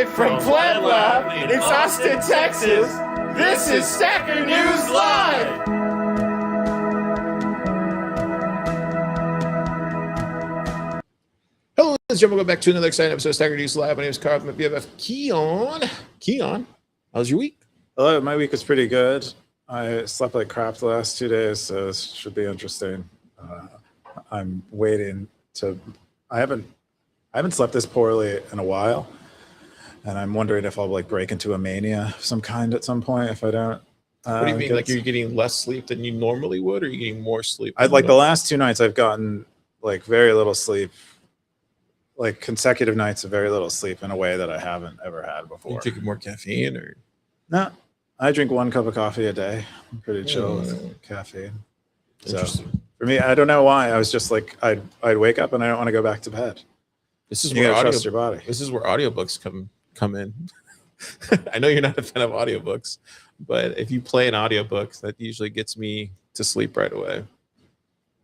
Live from Plant Lab in Austin, Texas, this is Stacker.News Live! Hello, ladies and gentlemen. Welcome back to another exciting episode of Stacker.News Live. My name is Carl from BFF Keyan. Keyan, how's your week? Hello, my week was pretty good. I slept like crap the last 2 days, so this should be interesting. I'm waiting to. I haven't slept this poorly in a while, and I'm wondering if I'll like break into a mania of some kind at some point if I don't. What do you mean? Like you're getting less sleep than you normally would, or are you getting more sleep? I'd like the last 2 nights I've gotten like very little sleep, like consecutive nights of very little sleep in a way that I haven't ever had before. You drinking more caffeine, or no? I drink 1 cup of coffee a day. I'm pretty chill with caffeine. So for me, I don't know why. I was just like, I'd wake up and I don't want to go back to bed. This is you where gotta trust your body. This is where audiobooks come in. I know you're not a fan of audiobooks, but if you play an audiobook, that usually gets me to sleep right away.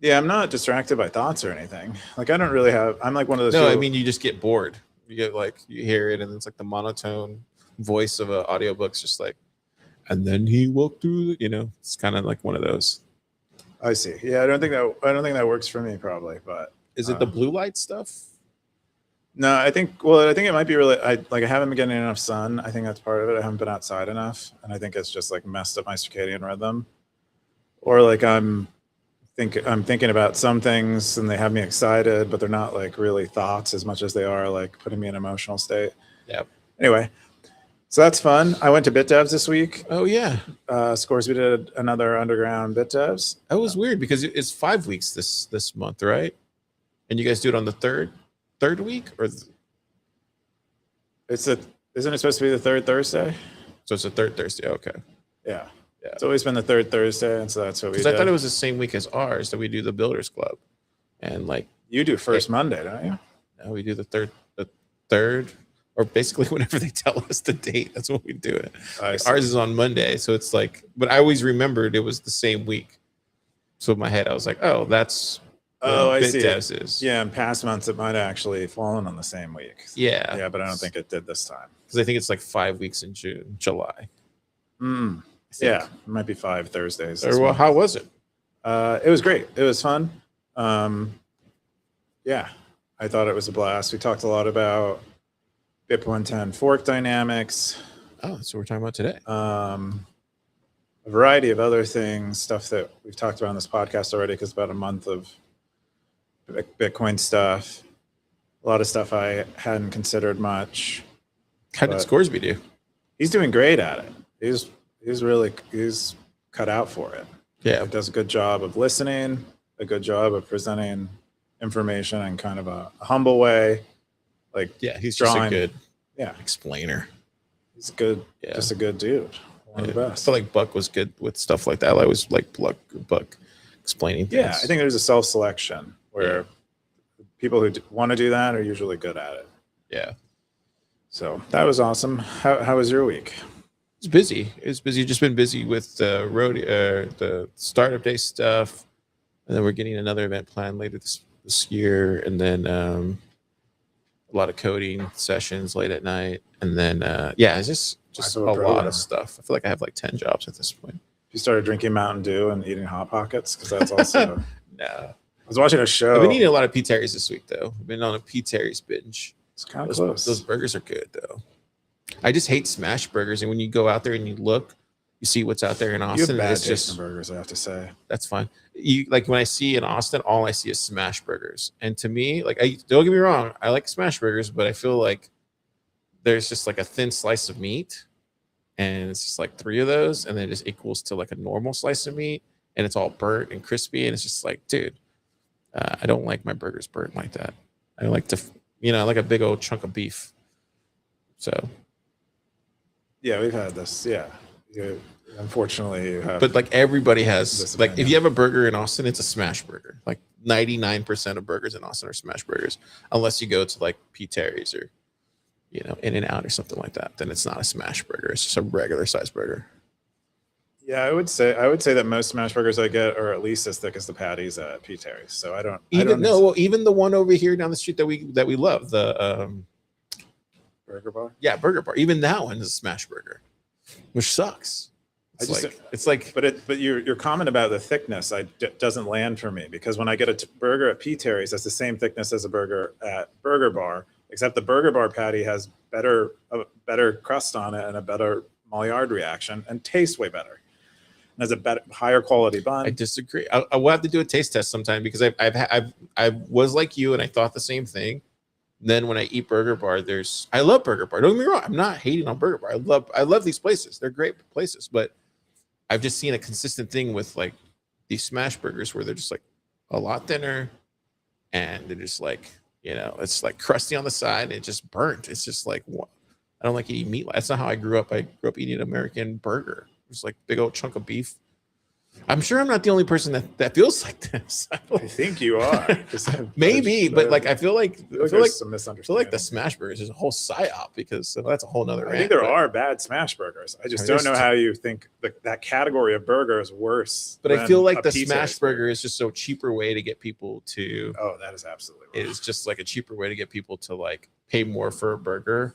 Yeah, I'm not distracted by thoughts or anything. Like I don't really have. I'm like one of those. No, I mean you just get bored. You get like you hear it, and it's like the monotone voice of an audiobook's just like, and then he walked through. It's kind of like one of those. I see. Yeah, I don't think that works for me probably. But is it the blue light stuff? No, I think it might be really. I haven't been getting enough sun. I think that's part of it. I haven't been outside enough, and I think it's just like messed up my circadian rhythm. Or like I'm thinking about some things and they have me excited, but they're not like really thoughts as much as they are like putting me in an emotional state. Yeah. Anyway, so that's fun. I went to Bit Devs this week. Oh yeah. Scoresby did another underground Bit Devs. That was weird because it's 5 weeks this month, right? And you guys do it on the third week, or isn't it supposed to be the third Thursday? So it's the third Thursday. Okay. Yeah. It's always been the third Thursday, and so that's what we did. Because I thought it was the same week as ours that we do the Builders Club, and like you do first Monday, don't you? No, we do the third, or basically whenever they tell us the date, that's when we do it. Ours is on Monday, so it's like. But I always remembered it was the same week, so in my head I was like, oh, that's. I see. Is. Yeah, in past months it might have actually fallen on the same week. Yeah, but I don't think it did this time because I think it's like 5 weeks in July. Yeah, it might be 5 Thursdays. Well, how was it? It was great. It was fun. Yeah, I thought it was a blast. We talked a lot about BIP 110 fork dynamics. Oh, that's what we're talking about today. A variety of other things, stuff that we've talked about on this podcast already, because about a month of Bitcoin stuff. A lot of stuff I hadn't considered much. How did Scoresby do? He's doing great at it. He's cut out for it. Yeah. He does a good job of listening, a good job of presenting information in kind of a humble way. Like, yeah, he's just a good explainer. He's good, just a good dude. One of the best. I feel like Buck was good with stuff like that. I always like Buck explaining things. Yeah, I think there's a self-selection where people who want to do that are usually good at it. Yeah. So that was awesome. How was your week? It's busy. It's busy. Just been busy with the startup day stuff, and then we're getting another event planned later this year, and then a lot of coding sessions late at night, and then it's just a lot of stuff. I feel like I have like 10 jobs at this point. You started drinking Mountain Dew and eating Hot Pockets, because that's also no. I was watching a show. I've been eating a lot of P. Terry's this week, though. I've been on a P. Terry's binge. It's kind of close. Those burgers are good, though. I just hate smash burgers, and when you go out there and you look, you see what's out there in Austin. You have bad it's just burgers, I have to say. That's fine. You like when I see in Austin, all I see is smash burgers, and to me, like, don't get me wrong, I like smash burgers, but I feel like there's just like a thin slice of meat, and it's just like 3 of those, and then it just equals to like a normal slice of meat, and it's all burnt and crispy, and it's just like, dude, I don't like my burgers burnt like that. I like to, I like a big old chunk of beef. So. Yeah, we've had this. Yeah. Unfortunately, you have. But like everybody has, like if you have a burger in Austin, it's a smash burger. Like 99% of burgers in Austin are smash burgers, unless you go to like P. Terry's or, In-N-Out or something like that. Then it's not a smash burger. It's just a regular size burger. Yeah, I would say that most smash burgers I get are at least as thick as the patties at P. Terry's. So I don't even the one over here down the street that we love, the Burger bar. Yeah, Burger Bar. Even that one is a smash burger, which sucks. It's like, but your comment about the thickness doesn't land for me, because when I get a burger at P. Terry's, that's the same thickness as a burger at Burger Bar, except the Burger Bar patty has a better crust on it and a better Maillard reaction and tastes way better. And has a better, higher quality bun. I disagree. I will have to do a taste test sometime, because I was like you and I thought the same thing. Then when I eat Burger Bar, I love Burger Bar. Don't get me wrong. I'm not hating on Burger Bar. I love these places. They're great places, but I've just seen a consistent thing with like these smash burgers where they're just like a lot thinner, and they're just like, it's like crusty on the side and it just burnt. It's just like, what? I don't like eating meat. That's not how I grew up. I grew up eating an American burger. It was like big old chunk of beef. I'm sure I'm not the only person that feels like this. I think you are. Maybe, but like I feel like some misunderstanding. I feel like the smash burgers is a whole psyop, because that's a whole nother rant. I think there are bad smash burgers. I just don't know how you think that category of burger is worse. But I feel like the smash burger is just a cheaper way to get people to. Oh, that is absolutely right. It is just like a cheaper way to get people to like pay more for a burger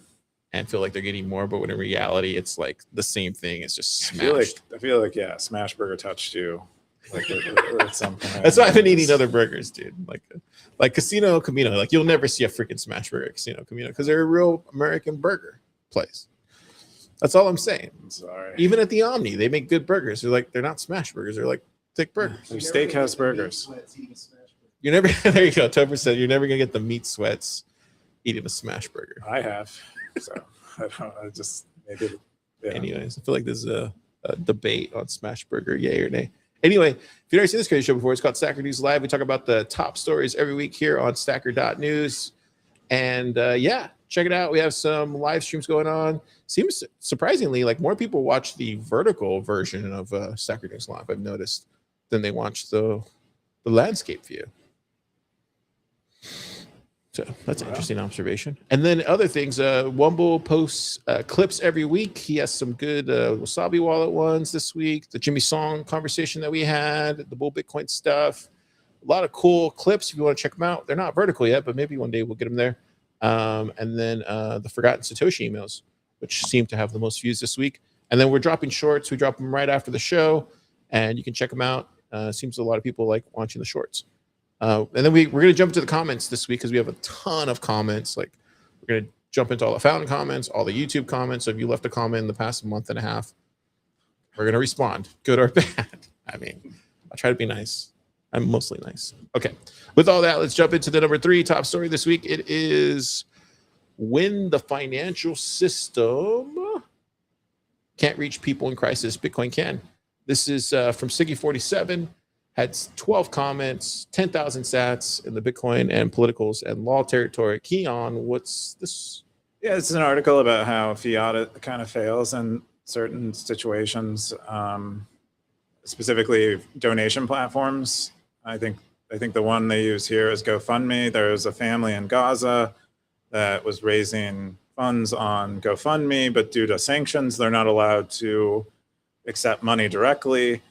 and feel like they're getting more, but when in reality it's like the same thing. It's just smashed. I feel like yeah, smash burger touched you. Like at some point. That's why I've been eating other burgers, dude. Like Casino Camino. Like you'll never see a freaking smash burger at Casino Camino, because they're a real American burger place. That's all I'm saying. I'm sorry. Even at the Omni, they make good burgers. They're not smash burgers. They're like thick burgers. They're steakhouse burgers. You're never there. You go. Topher said you're never gonna get the meat sweats eating a smash burger. I have. So I just maybe. Yeah. Anyways, I feel like there's a debate on smash burger, yay or nay. Anyway, if you've never seen this crazy show before, it's called Stacker.News Live. We talk about the top stories every week here on Stacker.News. And yeah, check it out. We have some live streams going on. Seems surprisingly like more people watch the vertical version of Stacker.News Live, I've noticed, than they watch the landscape view. So that's an interesting observation. And then other things, Wumble posts clips every week. He has some good Wasabi Wallet ones this week. The Jimmy Song conversation that we had, the Bull Bitcoin stuff. A lot of cool clips if you want to check them out. They're not vertical yet, but maybe one day we'll get them there. And then the Forgotten Satoshi emails, which seem to have the most views this week. And then we're dropping shorts. We drop them right after the show, and you can check them out. Seems a lot of people like watching the shorts. And then we're going to jump into the comments this week, because we have a ton of comments. Like, we're going to jump into all the Fountain comments, all the YouTube comments. So if you left a comment in the past month and a half, we're going to respond, good or bad. I mean, I'll try to be nice. I'm mostly nice. Okay. With all that, let's jump into the number 3 top story this week. It is when the financial system can't reach people in crisis, Bitcoin can. This is from Siggy47. Had 12 comments, 10,000 sats in the Bitcoin and politicals and law territory. Keyan, what's this? Yeah, it's an article about how fiat kind of fails in certain situations, specifically donation platforms. I think the one they use here is GoFundMe. There's a family in Gaza that was raising funds on GoFundMe, but due to sanctions, they're not allowed to accept money directly.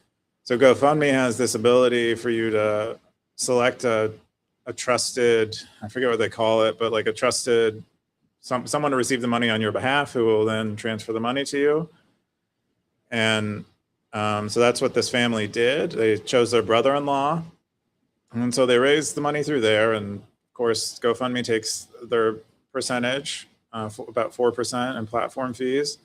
So GoFundMe has this ability for you to select a trusted, I forget what they call it, but like a trusted, someone to receive the money on your behalf, who will then transfer the money to you. And so that's what this family did. They chose their brother-in-law. And so they raised the money through there. And of course, GoFundMe takes their percentage, about 4% in platform fees,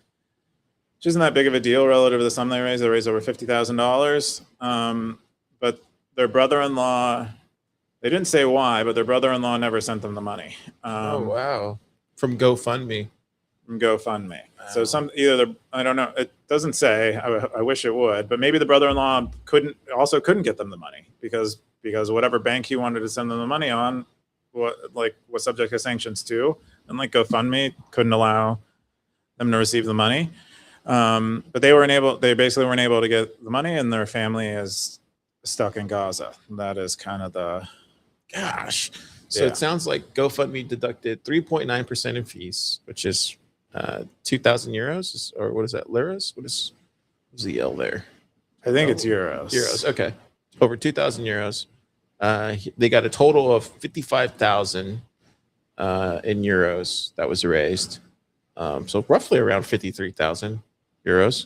which isn't that big of a deal relative to the sum they raised. They raised over $50,000. But their brother-in-law, they didn't say why, but their brother-in-law never sent them the money. Oh, wow. From GoFundMe. From GoFundMe. Wow. So I don't know. It doesn't say, I wish it would, but maybe the brother-in-law couldn't get them the money because whatever bank he wanted to send them the money on was subject to sanctions too. And like GoFundMe couldn't allow them to receive the money. But they basically weren't able to get the money, and their family is stuck in Gaza. That is kind of the gosh. So It sounds like GoFundMe deducted 3.9% in fees, which is 2,000 euros, or what is that, liras? What's the L there? I think it's euros. Euros, okay. Over 2,000 euros. They got a total of 55,000 in euros that was raised. So roughly around 53,000 euros,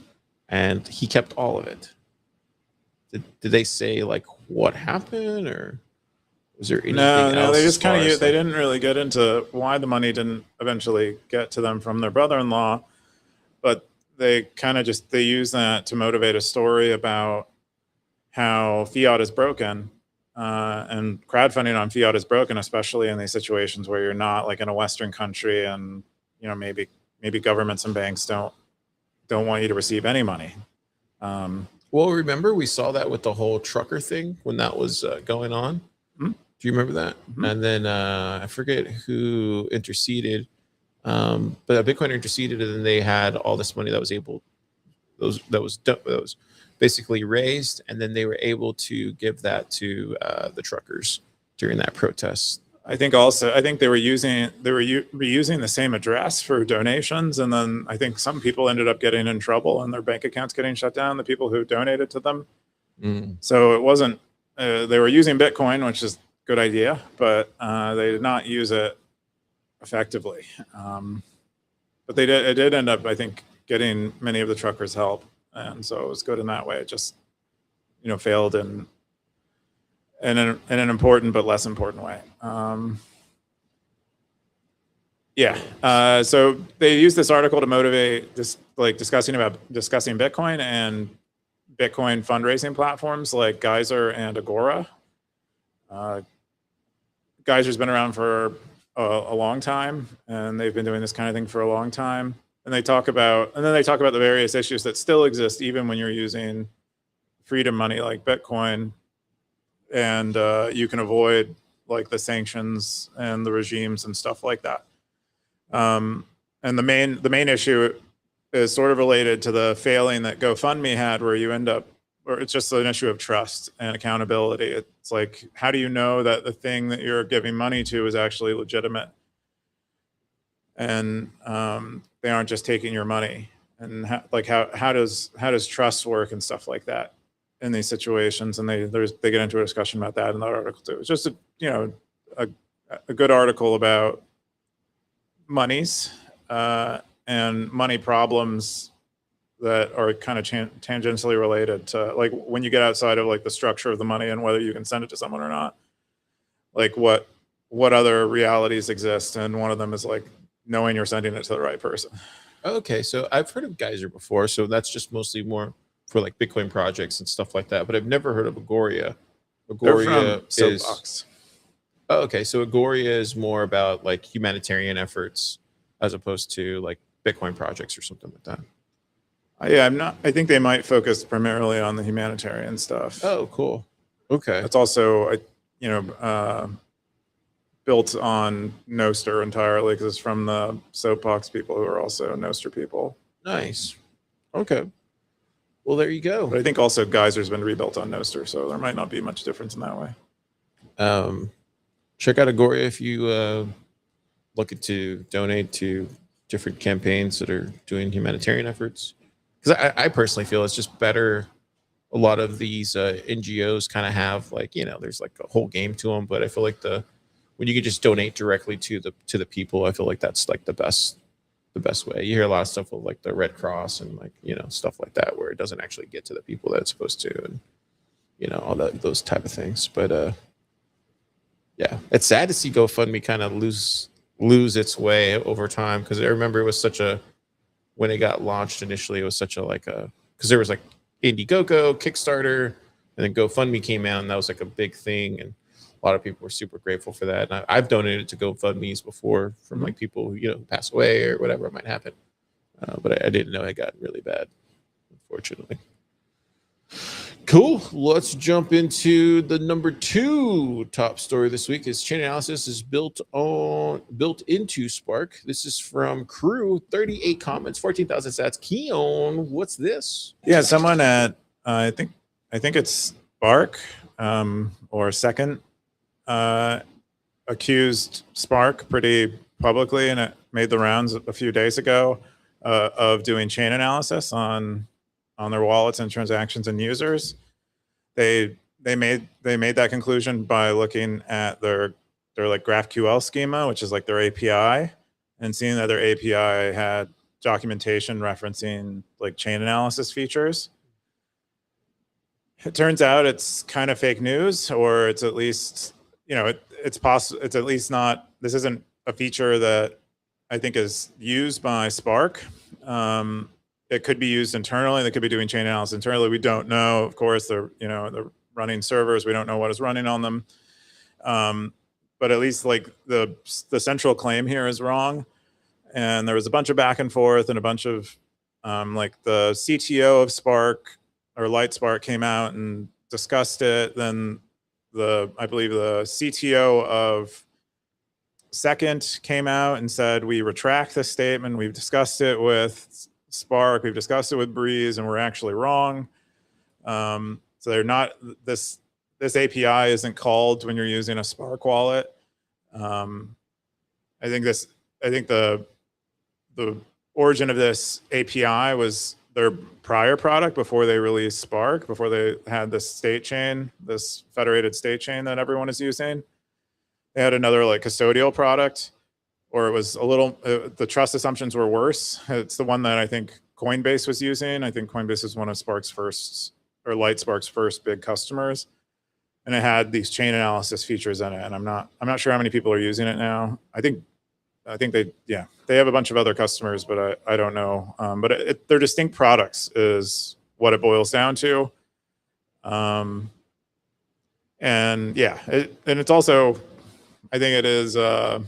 and he kept all of it. Did they say like what happened, or was there anything No, else they as just kind far of as they like, didn't really get into why the money didn't eventually get to them from their brother-in-law, but they kind of just they use that to motivate a story about how fiat is broken, and crowdfunding on fiat is broken, especially in these situations where you're not like in a Western country, and maybe governments and banks don't want you to receive any money. well, remember we saw that with the whole trucker thing when that was going on. Mhm. Do you remember that? Mhm. And then I forget who interceded, but a Bitcoin interceded, and then they had all this money that was able that was basically raised, and then they were able to give that to the truckers during that protest. I think also I think they were reusing the same address for donations, and then I think some people ended up getting in trouble and their bank accounts getting shut down. The people who donated to them, Mm. so it wasn't they were using Bitcoin, which is a good idea, but they did not use it effectively. But it did end up, I think, getting many of the truckers help, and so it was good in that way. It just failed in an important but less important way. Yeah. So they used this article to motivate this, like discussing Bitcoin and Bitcoin fundraising platforms like Geyser and Agora. Geyser's been around for a long time, and they've been doing this kind of thing for a long time. And then they talk about the various issues that still exist even when you're using freedom money like Bitcoin, and you can avoid like the sanctions and the regimes and stuff like that. And the main issue is sort of related to the failing that GoFundMe had, where you end up, or it's just an issue of trust and accountability. It's like, how do you know that the thing that you're giving money to is actually legitimate, and they aren't just taking your money? And how does trust work and stuff like that in these situations? And they get into a discussion about that in that article too. It's just a good article about monies and money problems that are kind of tangentially related to, like, when you get outside of like the structure of the money and whether you can send it to someone or not, like what other realities exist, and one of them is like knowing you're sending it to the right person. Okay, so I've heard of Geyser before, so that's just mostly more for like Bitcoin projects and stuff like that. But I've never heard of Agoria. They're Agoria from is Soapbox. Oh, okay. So Agoria is more about like humanitarian efforts as opposed to like Bitcoin projects or something like that. Yeah, I think they might focus primarily on the humanitarian stuff. Oh, cool. Okay. It's also built on Nostr entirely, because it's from the Soapbox people who are also Nostr people. Nice. Okay. Well, there you go. But I think also Geyser's been rebuilt on Nostr, so there might not be much difference in that way. Check out Agoria if you looking to donate to different campaigns that are doing humanitarian efforts. Because I personally feel it's just better. A lot of these NGOs kind of have like, there's like a whole game to them, but I feel like when you can just donate directly to the people, I feel like that's like the best way. You hear a lot of stuff with like the Red Cross and like, stuff like that, where it doesn't actually get to the people that it's supposed to, and all those type of things. But yeah, it's sad to see GoFundMe kind of lose its way over time, because I remember it was when it got launched initially, it was such a because there was like Indiegogo, Kickstarter, and then GoFundMe came out, and that was like a big thing, and a lot of people were super grateful for that. And I've donated to GoFundMe's before from like people who pass away or whatever might happen, but I didn't know it got really bad, unfortunately. Cool. Let's jump into the number 2 top story this week. Is chain analysis is built into Spark. This is from Crew. 38 comments, 14,000 sats. Keyan, what's this? Yeah, someone at I think it's Spark or Second accused Spark pretty publicly, and it made the rounds a few days ago, of doing chain analysis on their wallets and transactions and users. They made that conclusion by looking at their like GraphQL schema, which is like their API, and seeing that their API had documentation referencing like chain analysis features. It turns out it's kind of fake news, or it's at least, you know, it's possible. It's at least not. This isn't a feature that I think is used by Spark. It could be used internally. They could be doing chain analysis internally. We don't know. Of course, they're running servers. We don't know what is running on them. But at least like the central claim here is wrong. And there was a bunch of back and forth and a bunch of like the CTO of Spark or Light Spark came out and discussed it. Then I believe the CTO of Second came out and said, we retract this statement. We've discussed it with Spark. We've discussed it with Breeze, and we're actually wrong. So they're not, this API isn't called when you're using a Spark wallet. I think the origin of this API was their prior product before they released Spark, before they had this state chain, this federated state chain that everyone is using. They had another like custodial product, or it was a little, the trust assumptions were worse. It's the one that I think Coinbase was using. I think Coinbase is one of Spark's first, or Light Spark's first big customers. And it had these chain analysis features in it. And I'm not sure how many people are using it now. I think they have a bunch of other customers, but I don't know. But they're distinct products is what it boils down to. And yeah, and it's also, I think it is, there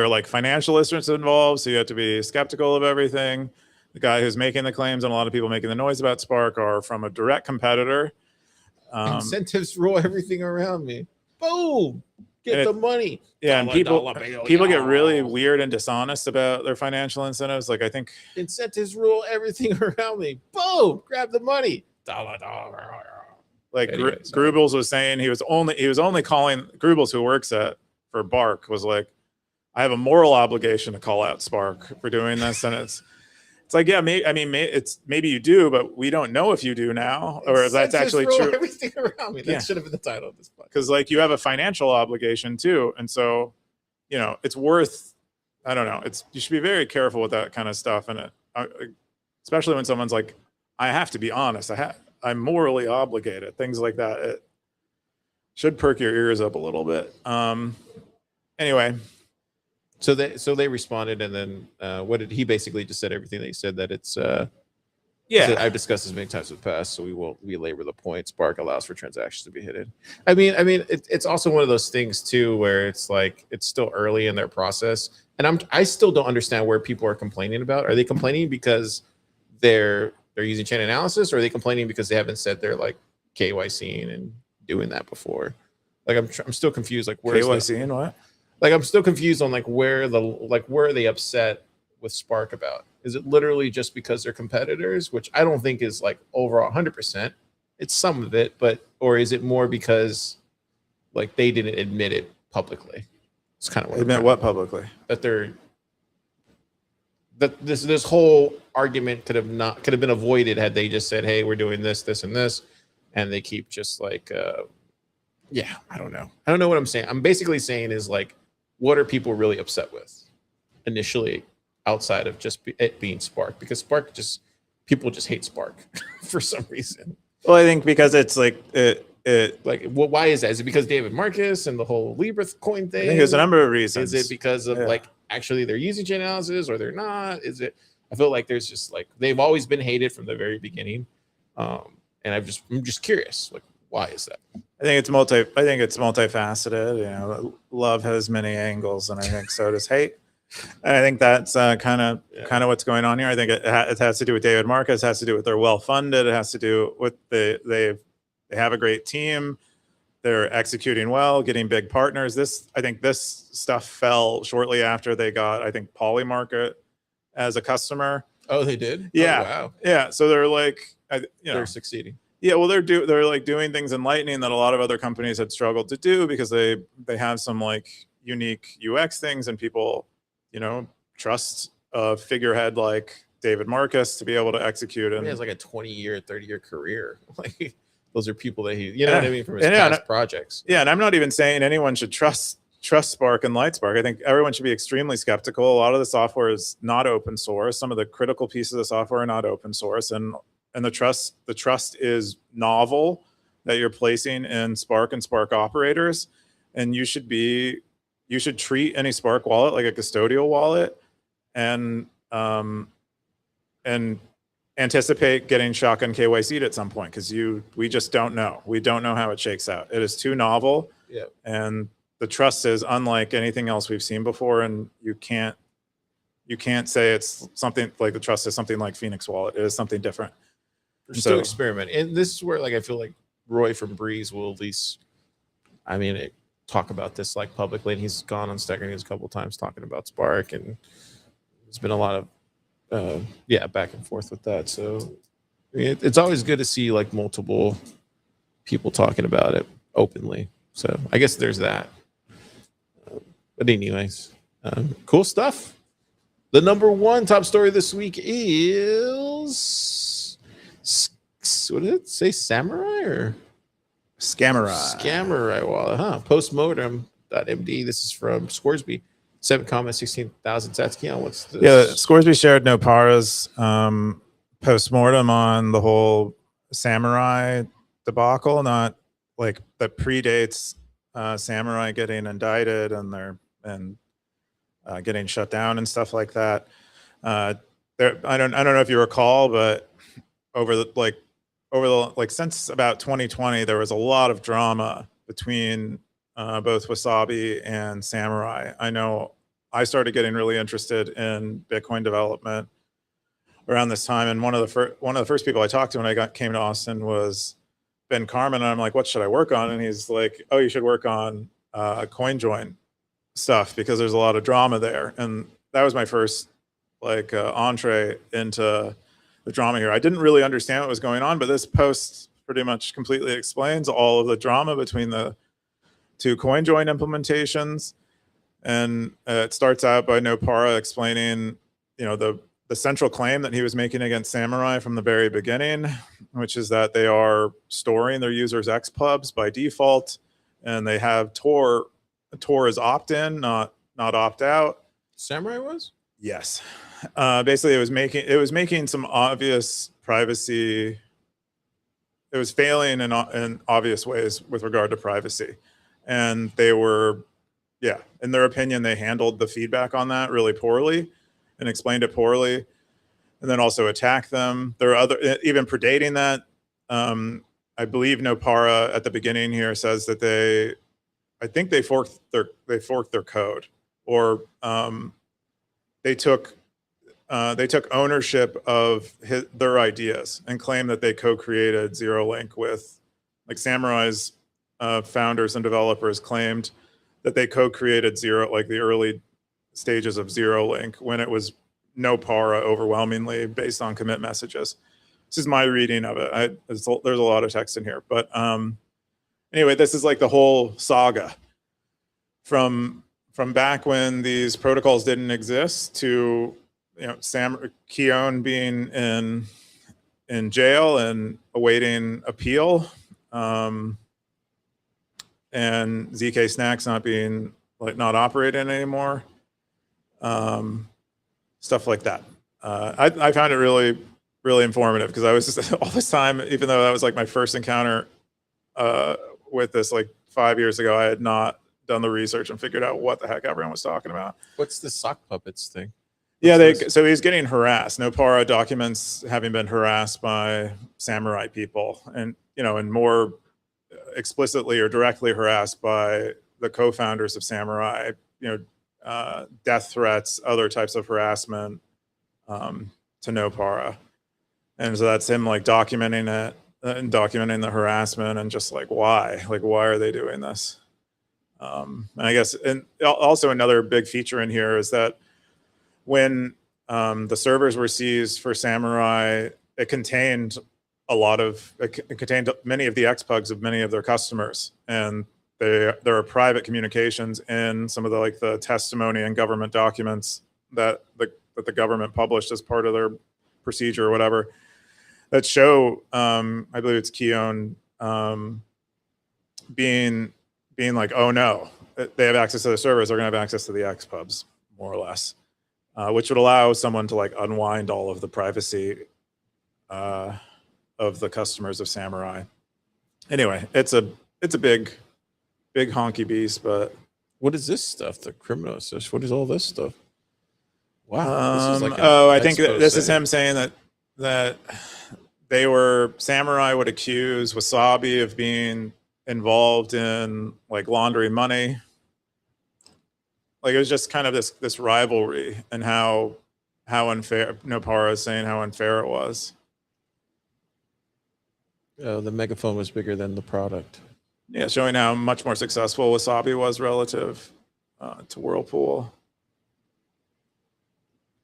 are like financial interests involved. So you have to be skeptical of everything. The guy who's making the claims and a lot of people making the noise about Spark are from a direct competitor. Incentives rule everything around me. Boom. Get the money. Yeah, and people get really weird and dishonest about their financial incentives. Like I think incentives rule everything around me. Boom, grab the money. Like anyway, Grubels was saying he was only calling Grubels, who works for Bark, was like, I have a moral obligation to call out Spark for doing this, and it's like, yeah, maybe you do, but we don't know if you do now, or if that's actually true. Everything around me. That should have been the title of this podcast. Because like you have a financial obligation too, and so it's worth. I don't know. You should be very careful with that kind of stuff, and especially when someone's like, I have to be honest. I'm morally obligated. Things like that. It should perk your ears up a little bit. Anyway. So they responded, and then what did he basically just said everything they said, that it's yeah, I've discussed this many times in the past, so we won't belabor the point. Spark allows for transactions to be hidden. I mean it's also one of those things too where it's like it's still early in their process, and I still don't understand where people are complaining about. Are they complaining because they're using chain analysis, or are they complaining because they haven't said they're like KYCing and doing that before? Like I'm still confused. Like where's KYCing what? Like I'm still confused on where are they upset with Spark about? Is it literally just because they're competitors, which I don't think is like over 100%. It's some of it, or is it more because like they didn't admit it publicly? It's kind of what admit what publicly? That this whole argument could have been avoided had they just said, hey, we're doing this, this, and this, and they keep just like I don't know what I'm saying. I'm basically saying is like, what are people really upset with initially, outside of just it being Spark? Because Spark people just hate Spark for some reason. Well, I think because it's like why is that? Is it because David Marcus and the whole Libra coin thing? I think there's a number of reasons. Is it because of like actually they're using chain analysis, or they're not? Is it? I feel like there's just like they've always been hated from the very beginning, and I'm just curious, like why is that? I think it's multifaceted. Love has many angles, and I think so does hate. And I think that's kind of what's going on here. I think it has to do with David Marcus. It has to do with they're well funded. It has to do with they have a great team. They're executing well, getting big partners. I think this stuff fell shortly after they got, I think, Polymarket as a customer. Oh, they did? Yeah. Oh, wow. Yeah. So they're like, they're succeeding. Yeah, well, they're like doing things in Lightning that a lot of other companies had struggled to do because they have some like unique UX things, and people, trust a figurehead like David Marcus to be able to execute. And he has like a 20-year, 30-year career. Like those are people that what I mean, from his past projects. Yeah, and I'm not even saying anyone should trust trust Spark and Lightspark. I think everyone should be extremely skeptical. A lot of the software is not open source. Some of the critical pieces of the software are not open source, and the trust is novel that you're placing in Spark and Spark operators, and you should treat any Spark wallet like a custodial wallet, and anticipate getting shotgun KYC'd at some point, because we just don't know. We don't know how it shakes out. It is too novel. Yeah. And the trust is unlike anything else we've seen before, and you can't say it's something like the trust is something like Phoenix Wallet. It is something different. We're still experimenting, and this is where like I feel like Roy from Breeze will at least, I mean, talk about this like publicly, and he's gone on Stacker.News a couple of times talking about Spark, and there's been a lot of back and forth with that. So I mean, it's always good to see like multiple people talking about it openly. So I guess there's that. But anyways, cool stuff. The number one top story this week is, what did it say? Samurai or Scamurai wallet, huh? Postmortem.md. This is from Scoresby. 7,16,000 sats. Keyan, what's this? Yeah, Scoresby shared Nopara's postmortem on the whole Samurai debacle, not like that predates Samurai getting indicted and getting shut down and stuff like that. I don't know if you recall, but over the since about 2020, there was a lot of drama between both Wasabi and Samurai. I know I started getting really interested in Bitcoin development around this time, and one of the first people I talked to when I came to Austin was Ben Carmen, and I'm like, "What should I work on?" And he's like, "Oh, you should work on CoinJoin stuff, because there's a lot of drama there." And that was my first entree into the drama here. I didn't really understand what was going on, but this post pretty much completely explains all of the drama between the two CoinJoin implementations. And it starts out by Nopara explaining, the central claim that he was making against Samurai from the very beginning, which is that they are storing their users' XPubs by default, and they have Tor. Tor is opt-in, not opt-out. Samurai was? Yes. Basically, it was making some obvious privacy. It was failing in obvious ways with regard to privacy, and they were, in their opinion, they handled the feedback on that really poorly and explained it poorly, and then also attacked them. There are other, even predating that. I believe Nopara at the beginning here says that I think they forked their code, or they took ownership of their ideas and claimed that they co-created ZeroLink with, like, Samurai's founders and developers claimed that they co-created the early stages of ZeroLink when it was Nopara overwhelmingly based on commit messages. This is my reading of it. There's a lot of text in here, but anyway, this is like the whole saga from back when these protocols didn't exist to Keyan being in jail and awaiting appeal, and ZK Snacks not operating anymore, stuff like that. I found it really, really informative, because I was just all this time, even though that was like my first encounter with this like 5 years ago, I had not done the research and figured out what the heck everyone was talking about. What's the sock puppets thing? So he's getting harassed. Nopara documents having been harassed by Samurai people, and and more explicitly or directly harassed by the co-founders of Samurai. Death threats, other types of harassment to Nopara, and so that's him like documenting it and documenting the harassment, and just like why are they doing this? And I guess, and also another big feature in here is that when the servers were seized for Samurai, it contained many of the XPugs of many of their customers, and there are private communications in some of the testimony and government documents that the government published as part of their procedure or whatever, that show, I believe it's Keyan, being like, oh no, they have access to the servers, they're going to have access to the X pubs, more or less, which would allow someone to like unwind all of the privacy of the customers of Samurai. Anyway, it's a big honky beast, but What is this stuff? The criminal assist. What is all this stuff? Wow. This is like I think this is him saying that Samurai would accuse Wasabi of being involved in like laundering money. Like it was just kind of this rivalry, and how unfair. Nopara is saying how unfair it was. The megaphone was bigger than the product. Yeah, showing how much more successful Wasabi was relative to Whirlpool.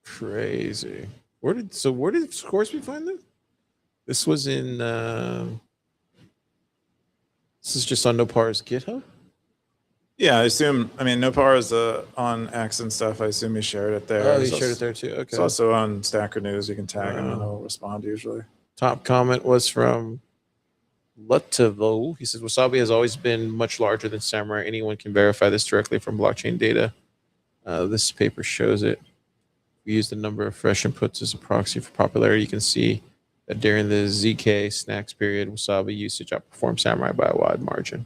Crazy. Where did Scoresby find this? This was in. This is just on Nopara's GitHub. Yeah, I assume. I mean, Nopara is on X and stuff. I assume he shared it there. Oh, he shared it there too. Okay. It's also on Stacker.News. You can tag him and he'll respond usually. Top comment was from Lutavo. He says Wasabi has always been much larger than Samurai. Anyone can verify this directly from blockchain data. This paper shows it. We use the number of fresh inputs as a proxy for popularity. You can see that during the ZK snacks period, Wasabi usage outperformed Samurai by a wide margin.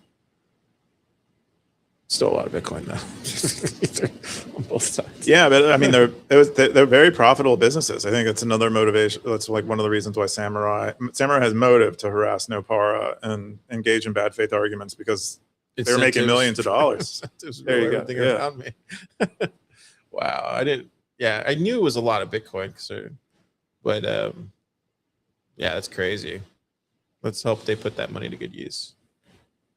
Still a lot of Bitcoin though, on both sides. Yeah, but I mean, they're very profitable businesses. I think that's another motivation. That's like one of the reasons why Samurai has motive to harass Nopara and engage in bad faith arguments, because they're making millions of dollars. There you go. Yeah. Around me. Wow, I didn't. Yeah, I knew it was a lot of Bitcoin, but yeah, that's crazy. Let's hope they put that money to good use.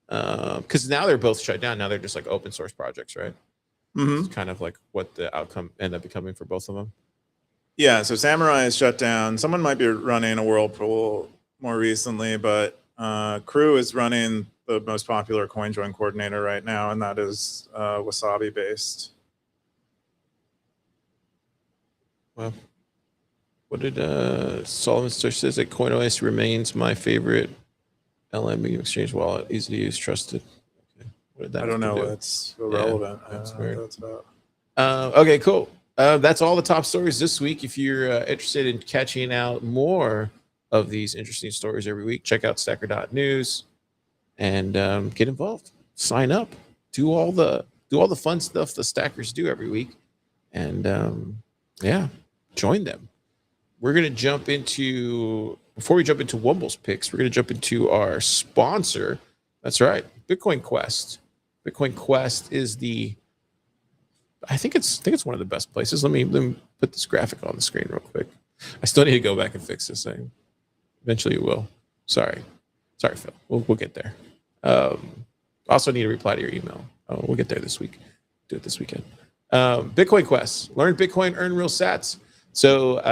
Because now they're both shut down. Now they're just like open source projects, right? Mm-hmm. It's kind of like what the outcome ended up becoming for both of them. Yeah, so Samurai is shut down. Someone might be running a Whirlpool more recently, but Crew is running the most popular CoinJoin coordinator right now, and that is Wasabi based. Well, what did Solomon Search says that CoinOS remains my favorite LME exchange wallet, easy to use, trusted. Okay. What did that I don't know. It's irrelevant. Yeah, that's I weird. What that's about. Okay, cool. That's all the top stories this week. If you're interested in catching out more of these interesting stories every week, check out Stacker.News and get involved. Sign up. Do all the fun stuff the stackers do every week, and yeah, join them. We're gonna jump into. Before we jump into Womble's picks, we're going to jump into our sponsor. That's right, Bitcoin Quest. Bitcoin Quest is I think it's one of the best places. Let me put this graphic on the screen real quick. I still need to go back and fix this thing. Eventually, it will. Sorry, Phil. We'll get there. Also need to reply to your email. We'll get there this week. Do it this weekend. Bitcoin Quest. Learn Bitcoin, earn real sats. So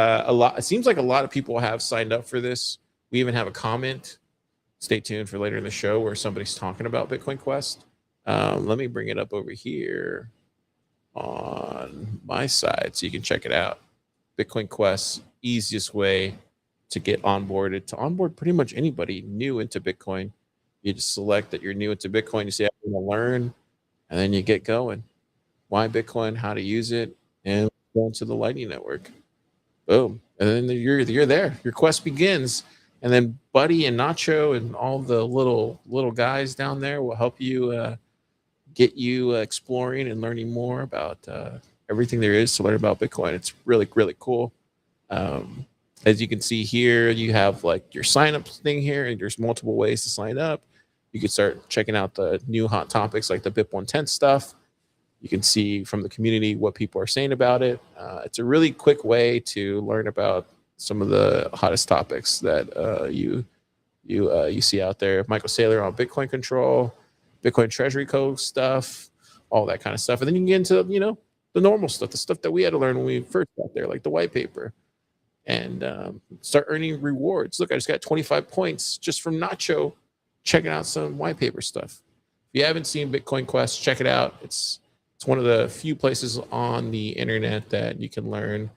it seems like a lot of people have signed up for this. We even have a comment. Stay tuned for later in the show where somebody's talking about Bitcoin Quest. Let me bring it up over here on my side so you can check it out. Bitcoin Quest, easiest way to get onboarded, to onboard pretty much anybody new into Bitcoin. You just select that you're new into Bitcoin. You say, I want to learn, and then you get going. Why Bitcoin, how to use it, and go into the Lightning Network. Boom. And then you're there. Your quest begins. And then Buddy and Nacho and all the little guys down there will help you get you exploring and learning more about everything there is to learn about Bitcoin. It's really, really cool. As you can see here, you have like your sign up thing here, and there's multiple ways to sign up. You can start checking out the new hot topics like the BIP 110 stuff. You can see from the community what people are saying about it. It's a really quick way to learn about some of the hottest topics that you see out there. Michael Saylor on Bitcoin control, Bitcoin treasury code stuff, all that kind of stuff. And then you can get into, the normal stuff, the stuff that we had to learn when we first got there, like the white paper, and start earning rewards. Look, I just got 25 points just from Nacho checking out some white paper stuff. If you haven't seen Bitcoin Quest, check it out. It's one of the few places on the internet that you can learn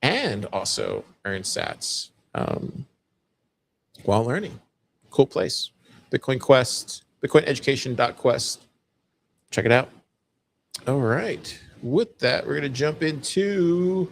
and also earn sats while learning. Cool place. Bitcoin Quest, bitcoineducation.quest. Check it out. All right. With that, we're going to jump into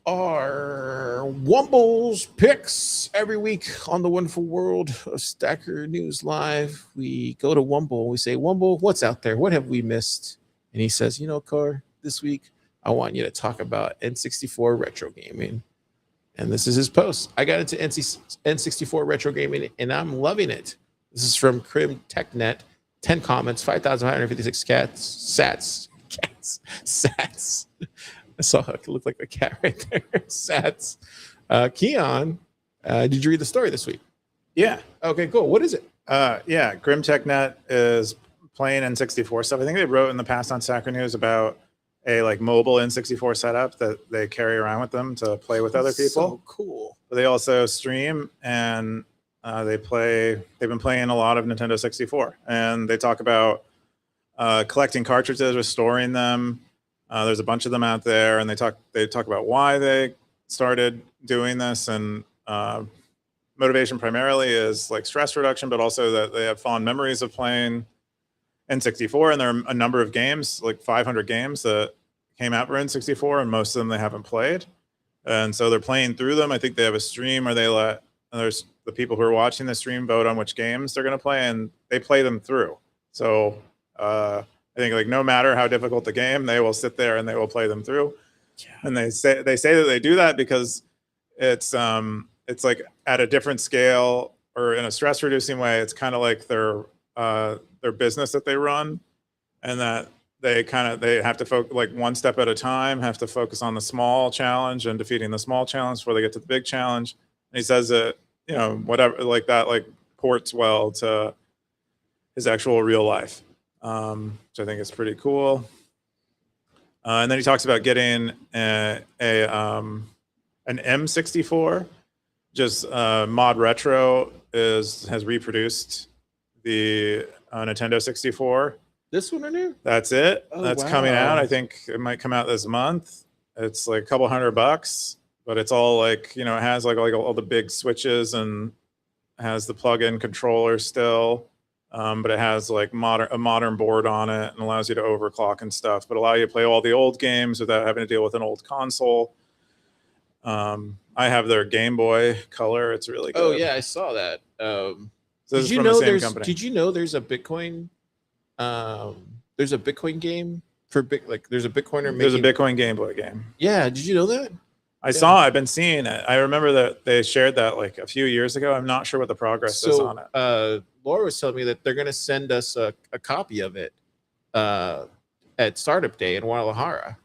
our Wumbles picks every week on the wonderful world of Stacker.News Live. We go to Wumble. We say, Wumble, what's out there? What have we missed? And he says, you know, Car, this week I want you to talk about N64 retro gaming. And this is his post. I got into N64 retro gaming and I'm loving it. This is from Crim TechNet. 10 comments, 5,556 sats. I saw it looked like a cat right there. Sats. Keyan, did you read the story this week? Yeah. Okay, cool. What is it? Yeah, Grim TechNet is playing N64 stuff. I think they wrote in the past on Stacker.News about a like mobile N64 setup that they carry around with them to play with other people. So cool. But they also stream and they've been playing a lot of Nintendo 64, and they talk about collecting cartridges, restoring them. There's a bunch of them out there, and they talk about why they started doing this, and motivation primarily is like stress reduction, but also that they have fond memories of playing N64, and there are a number of games, like 500 games that came out for N64, and most of them they haven't played, and so they're playing through them. I think they have a stream where there's the people who are watching the stream vote on which games they're going to play, and they play them through. So I think like no matter how difficult the game, they will sit there and they will play them through. Yeah. And they say that they do that because it's like at a different scale or in a stress reducing way. It's kind of like their business that they run, and that they have to focus like one step at a time, have to focus on the small challenge and defeating the small challenge before they get to the big challenge. And he says that, you know, whatever like that, like ports well to his actual real life, which I think is pretty cool. And then he talks about getting an M64. Just Mod Retro has reproduced the Nintendo 64. This one or new? That's it. Oh, That's wow. coming out. I think it might come out this month. It's like a couple $100, but it's all like, you know, it has like all the big switches and has the plug-in controller still. But it has like a modern board on it and allows you to overclock and stuff, but allow you to play all the old games without having to deal with an old console. I have their Game Boy Color. It's really good. Oh yeah, I saw that. So did you know there's a Bitcoin? There's a Bitcoin game for there's a Bitcoiner. There's a Bitcoin Game Boy game. Yeah, did you know that? I've been seeing it. I remember that they shared that like a few years ago. I'm not sure what the progress is on it. Laura was telling me that they're going to send us a copy of it at Startup Day in Guadalajara.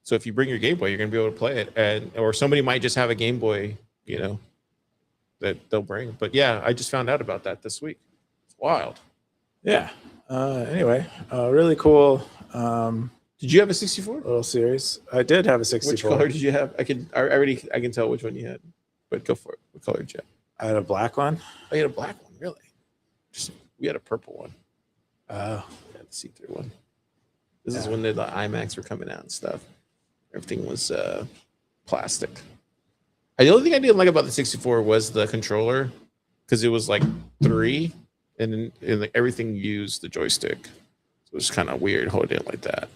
So if you bring your Game Boy, you're going to be able to play it, or somebody might just have a Game Boy, you know, that they'll bring. But yeah, I just found out about that this week. It's wild. Yeah. Anyway, really cool. Did you have a 64? Little series. I did have a 64. Which color did you have? I can tell which one you had, but go for it. What color did you have? I had a black one. Oh, you had a black one, really? We had a purple one. Oh, we had the see-through one. This is when the IMAX were coming out and stuff. Everything was plastic. The only thing I didn't like about the 64 was the controller, because it was like 3, and everything used the joystick. So it was kind of weird holding it like that.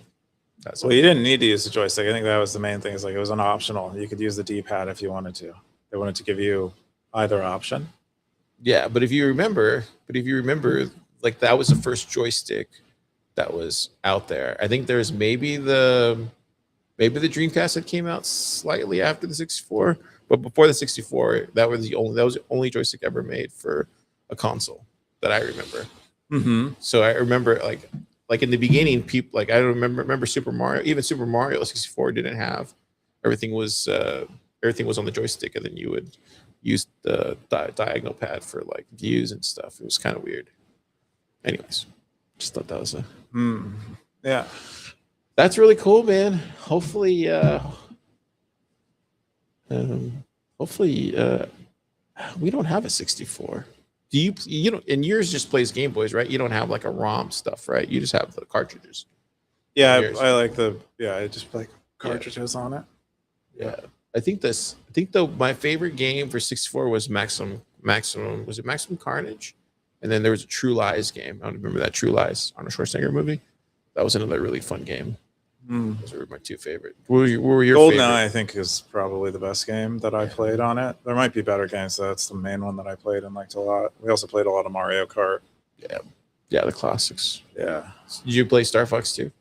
Well, you didn't need to use the joystick. I think that was the main thing. Is like it was an optional. You could use the D-pad if you wanted to. They wanted to give you either option. Yeah, but if you remember, like that was the first joystick that was out there. I think there's maybe the Dreamcast that came out slightly after the 64, but before the 64, that was the only joystick ever made for a console that I remember. Mm-hmm. So I remember like in the beginning, people like I remember Super Mario. Even Super Mario 64 didn't have everything was on the joystick, and then you would use the diagonal pad for like views and stuff. It was kind of weird. Anyways, just thought that was yeah. That's really cool, man. Hopefully, we don't have a 64. Do you know? And yours just plays Game Boys, right? You don't have like a ROM stuff, right? You just have the cartridges. Yeah, I like I just like cartridges on it. Yeah, I think my favorite game for 64 was Maximum. Was it Maximum Carnage? And then there was a True Lies game. I don't remember that True Lies, Arnold Schwarzenegger movie. That was another really fun game. Mm. Those were my two favorite. What were your GoldenEye, favorite? I think, is probably the best game that I played on it. There might be better games. That's the main one that I played and liked a lot. We also played a lot of Mario Kart. Yeah, the classics. Yeah. Did you play Star Fox 2?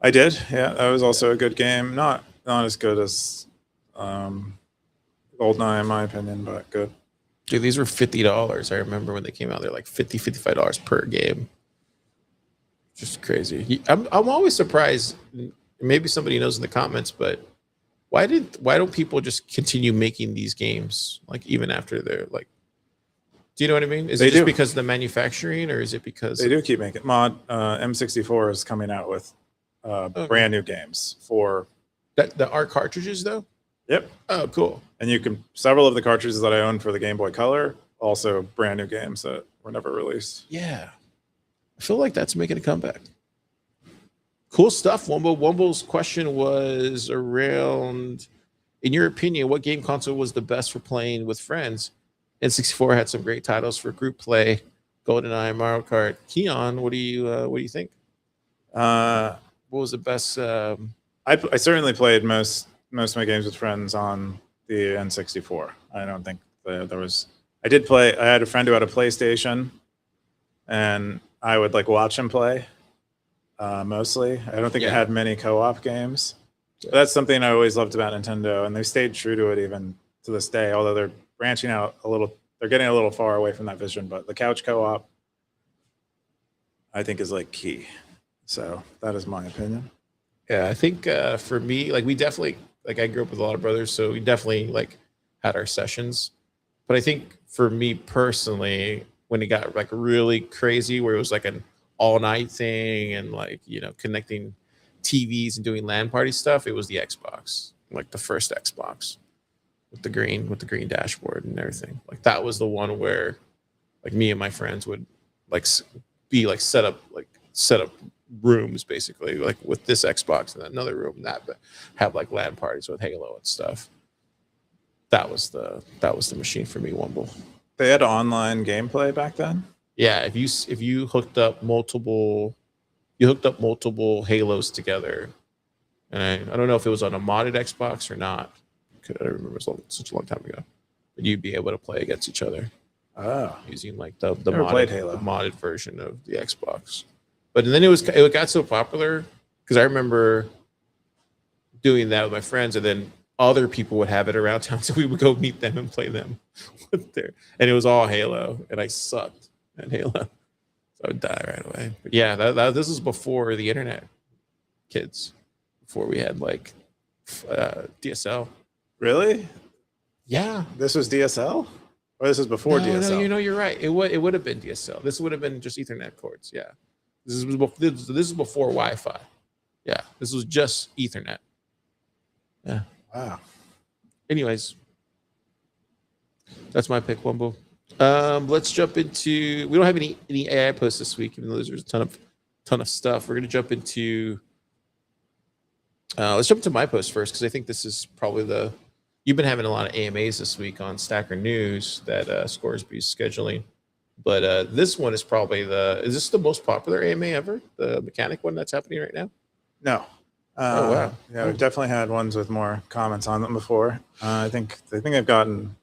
I did. Yeah, that was also a good game. Not as good as GoldenEye, in my opinion, but good. Dude, these were $50. I remember when they came out, they're like $55 per game. Just crazy. I'm always surprised. Maybe somebody knows in the comments, but why don't people just continue making these games like even after they're like? Do you know what I mean? Is it just because of the manufacturing, or is it because they do keep making M64 is coming out with brand new games for that the art cartridges though? Yep. Oh, cool. And you can several of the cartridges that I own for the Game Boy Color, also brand new games that were never released. Yeah. I feel like that's making a comeback. Cool stuff. Womble's question was around, in your opinion, what game console was the best for playing with friends? N64 had some great titles for group play. GoldenEye, Mario Kart. Keyan, what do you think? What was the best? I certainly played most of my games with friends on the N64. I don't think there was. I did play. I had a friend who had a PlayStation, and I would like watch him play. Mostly, I don't think it had many co-op games. But that's something I always loved about Nintendo, and they stayed true to it even to this day. Although they're branching out a little, they're getting a little far away from that vision. But the couch co-op, I think, is like key. So that is my opinion. Yeah, I think for me, like we definitely, like I grew up with a lot of brothers, so we definitely like had our sessions. But I think for me personally, when it got like really crazy, where it was like an all night thing and like, you know, connecting TVs and doing LAN party stuff, it was the Xbox, like the first Xbox with the green dashboard and everything. Like that was the one where like me and my friends would like be like set up rooms basically, like with this Xbox and another room that, but have like LAN parties with Halo and stuff. That was the machine for me, Wumble. They had online gameplay back then. Yeah, if you hooked up multiple Halos together, and I don't know if it was on a modded Xbox or not. I don't remember, such a long time ago. But you'd be able to play against each other. Oh, using like the modded version of the Xbox. But then it got so popular because I remember doing that with my friends, and then other people would have it around town, so we would go meet them and play them with their, and it was all Halo, and I sucked at Halo, so I would die right away. But yeah, this was before the internet, kids, before we had like DSL. Really? Yeah, this was DSL, or this was before DSL. No, you're right. It would have been DSL. This would have been just Ethernet cords. Yeah, this is before Wi-Fi. Yeah, this was just Ethernet. Yeah. Wow. Anyways, that's my pick, Wumble. Let's jump into. We don't have any AI posts this week, even though there's a ton of stuff. We're gonna jump into. Let's jump into my post first because I think this is probably you've been having a lot of AMAs this week on Stacker.News that Scoresby's scheduling, but this one is probably is this the most popular AMA ever? The mechanic one that's happening right now? No. Oh wow! Yeah, we've definitely had ones with more comments on them before. I think I've gotten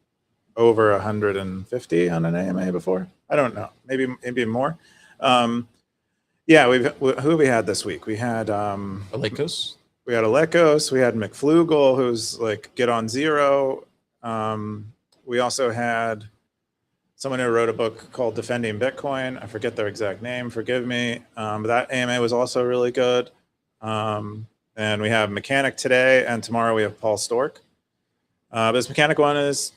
over 150 on an AMA before. I don't know, maybe more. Yeah, who have we had this week? We had Alekos. We had Alekos. We had McFlugel, who's like Get on Zero. We also had someone who wrote a book called Defending Bitcoin. I forget their exact name. Forgive me. But that AMA was also really good. And we have Mechanic today, and tomorrow we have Paul Stork. But this Mechanic one is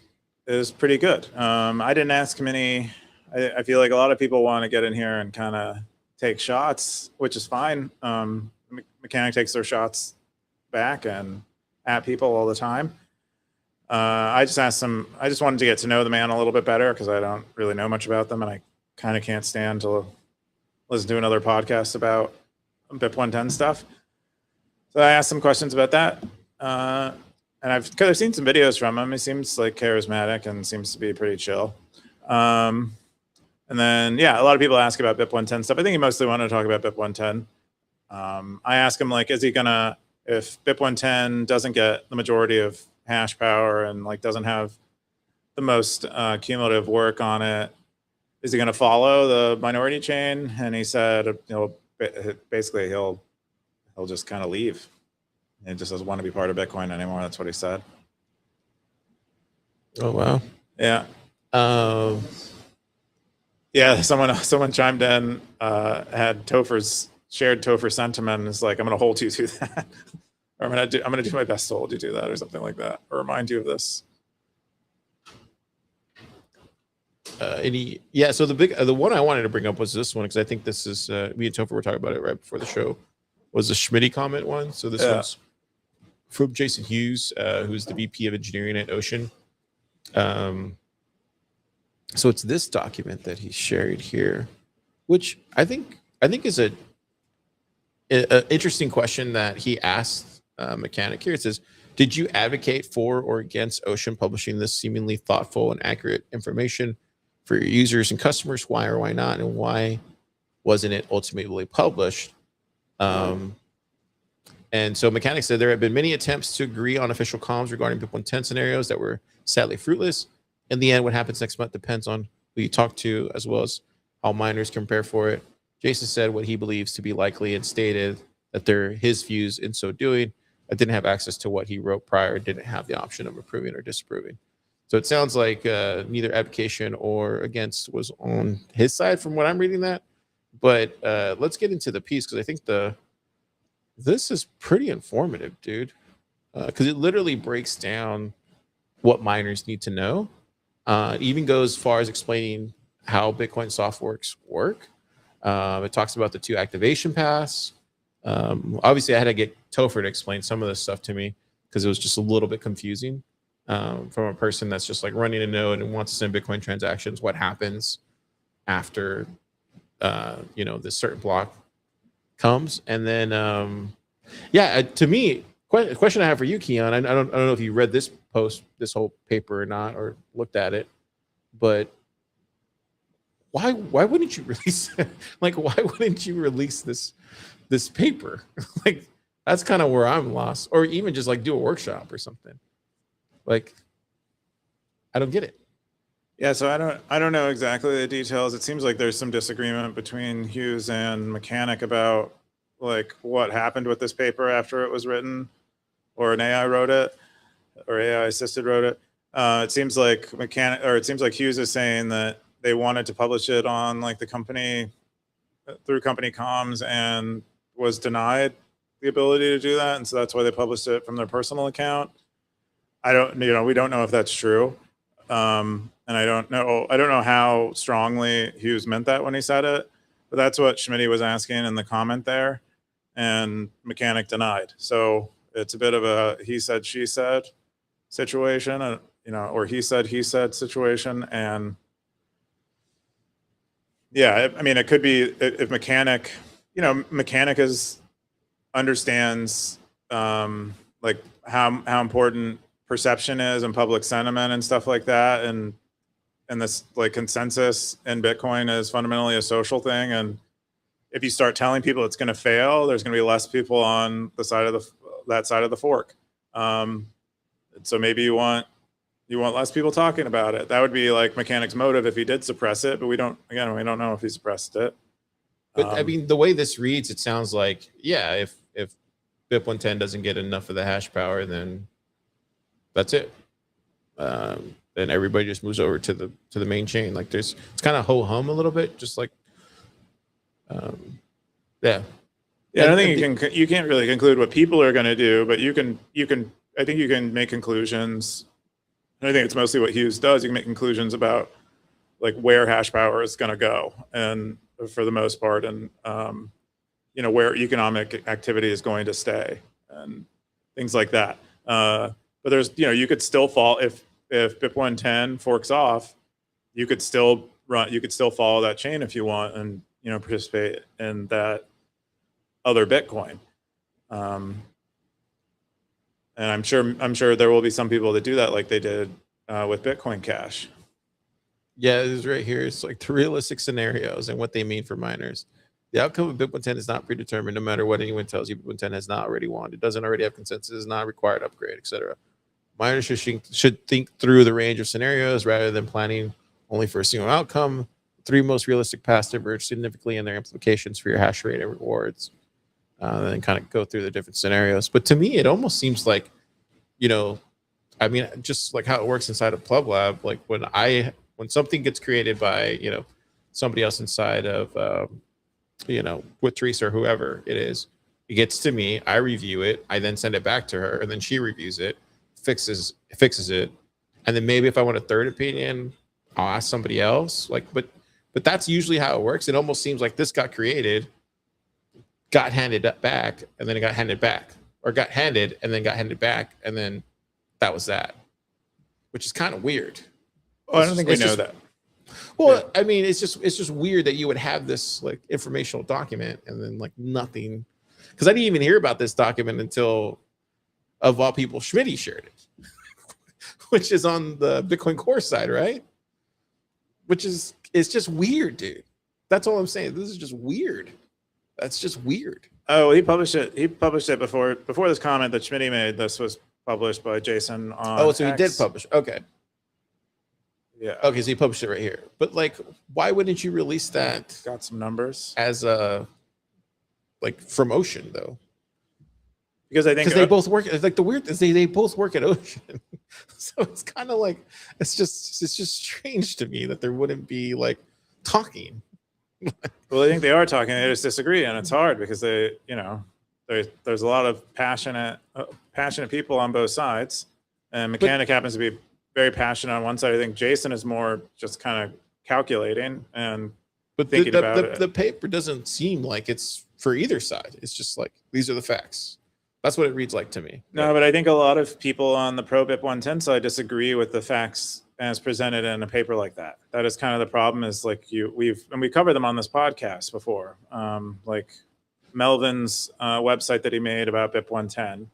pretty good. I didn't ask him any. I feel like a lot of people want to get in here and kind of take shots, which is fine. Mechanic takes their shots back and at people all the time. I just asked him. I just wanted to get to know the man a little bit better because I don't really know much about them, and I kind of can't stand to listen to another podcast about BIP 110 stuff. So I asked some questions about that, and I've seen some videos from him. He seems like charismatic and seems to be pretty chill. And then, yeah, a lot of people ask about BIP 110 stuff. I think he mostly wanted to talk about BIP 110. I asked him, like, is he gonna, if BIP 110 doesn't get the majority of hash power and like doesn't have the most cumulative work on it, is he going to follow the minority chain? And he said, basically he'll just kind of leave. He just doesn't want to be part of Bitcoin anymore. That's what he said. Oh wow. Yeah. Yeah. Someone chimed in, had shared Topher's sentiment, and is like, I'm going to hold you to that. Or I'm going to do my best to hold you to that, or something like that, or remind you of this. So the one I wanted to bring up was this one, because I think this is me and Topher were talking about it right before the show, was the Schmitty comment one. So this one's from Jason Hughes, who's the VP of engineering at Ocean. So it's this document that he shared here, which I think is a interesting question that he asked Mechanic here. It says, did you advocate for or against Ocean publishing this seemingly thoughtful and accurate information for your users and customers? Why or why not? And why wasn't it ultimately published? And so Mechanic said there have been many attempts to agree on official comms regarding BIP 110 scenarios that were sadly fruitless. In the end, what happens next month depends on who you talk to, as well as how miners can prepare for it. Jason said what he believes to be likely and stated that they're his views in so doing. I didn't have access to what he wrote prior, didn't have the option of approving or disapproving. So it sounds like neither advocation or against was on his side from what I'm reading that. But let's get into the piece, because I think this is pretty informative, dude. Because it literally breaks down what miners need to know. It even goes as far as explaining how Bitcoin softworks work. It talks about the 2 activation paths. Obviously, I had to get Topher to explain some of this stuff to me, because it was just a little bit confusing from a person that's just like running a node and wants to send Bitcoin transactions. What happens after this certain block comes? And then to me, question I have for you, Keyan, I don't know if you read this post, this whole paper or not, or looked at it, but why wouldn't you release it? Like, why wouldn't you release this paper? Like, that's kind of where I'm lost. Or even just like do a workshop or something. Like, I don't get it. Yeah, so I don't know exactly the details. It seems like there's some disagreement between Hughes and Mechanic about like what happened with this paper after it was written, or an AI wrote it, or AI assisted wrote it. It seems like Hughes is saying that they wanted to publish it on like the company, through company comms, and was denied the ability to do that, and so that's why they published it from their personal account. We don't know if that's true. And I don't know how strongly Hughes meant that when he said it, but that's what Schmitty was asking in the comment there, and Mechanic denied. So it's a bit of a he said, she said situation, or he said situation. And yeah, I mean, it could be if Mechanic understands like how important perception is and public sentiment and stuff like that, and this like consensus in Bitcoin is fundamentally a social thing. And if you start telling people it's going to fail, there's going to be less people on the side of that side of the fork. So maybe you want less people talking about it. That would be like Mechanic's motive if he did suppress it, but we don't know if he suppressed it. But I mean, the way this reads, it sounds like, yeah, if BIP 110 doesn't get enough of the hash power, then that's it. Then everybody just moves over to the main chain. Like it's kind of ho hum a little bit, just like, yeah. Yeah, I don't think you can't really conclude what people are going to do, but I think you can make conclusions. And I think it's mostly what Hughes does. You can make conclusions about like where hash power is going to go, and for the most part, and where economic activity is going to stay, and things like that. But there's you could still fall if BIP 110 forks off. You could still follow that chain if you want, and participate in that other Bitcoin. And I'm sure there will be some people that do that, like they did with Bitcoin Cash. Yeah, it is right here. It's like the realistic scenarios and what they mean for miners. The outcome of BIP 110 is not predetermined, no matter what anyone tells you. BIP 110 has not already won. It doesn't already have consensus, is not required upgrade, etc. Miners should think through the range of scenarios rather than planning only for a single outcome. Three most realistic paths diverge significantly in their implications for your hash rate and rewards. And then kind of go through the different scenarios. But to me, it almost seems like, I mean, just like how it works inside of Plub Lab, like when something gets created by, somebody else inside of, with Teresa or whoever it is, it gets to me, I review it, I then send it back to her, and then she reviews it, fixes it, and then maybe if I want a third opinion, I'll ask somebody else. But that's usually how it works. It almost seems like this got created, got handed back, and then it got handed back, or got handed and then got handed back, and then that was that, which is kind of weird. Well, I don't think we know that. Well, yeah. I mean, it's just weird that you would have this like informational document and then like nothing, because I didn't even hear about this document until, of all people, Schmitty shared it, which is on the Bitcoin Core side, right? It's just weird, dude. That's all I'm saying. This is just weird. That's just weird. Oh, he published it. He published it before this comment that Schmitty made. This was published by Jason on Oh, so X. he did publish. Okay. Yeah. Okay, so he published it right here. But like, why wouldn't you release that? Got some numbers as a from Ocean though? Because I think they both work. It's like the weird is they both work at Ocean, so it's kind of like it's just strange to me that there wouldn't be like talking. Well, I think they are talking. They just disagree, and it's hard because there's a lot of passionate people on both sides, and Mechanic happens to be very passionate on one side. I think Jason is more just kind of calculating and thinking about it. The paper doesn't seem like it's for either side. It's just like these are the facts. That's what it reads like to me. No, but I think a lot of people on the pro BIP 110 side disagree with the facts as presented in a paper like that. That is kind of the problem. Is like we covered them on this podcast before. Like Melvin's website that he made about BIP 110,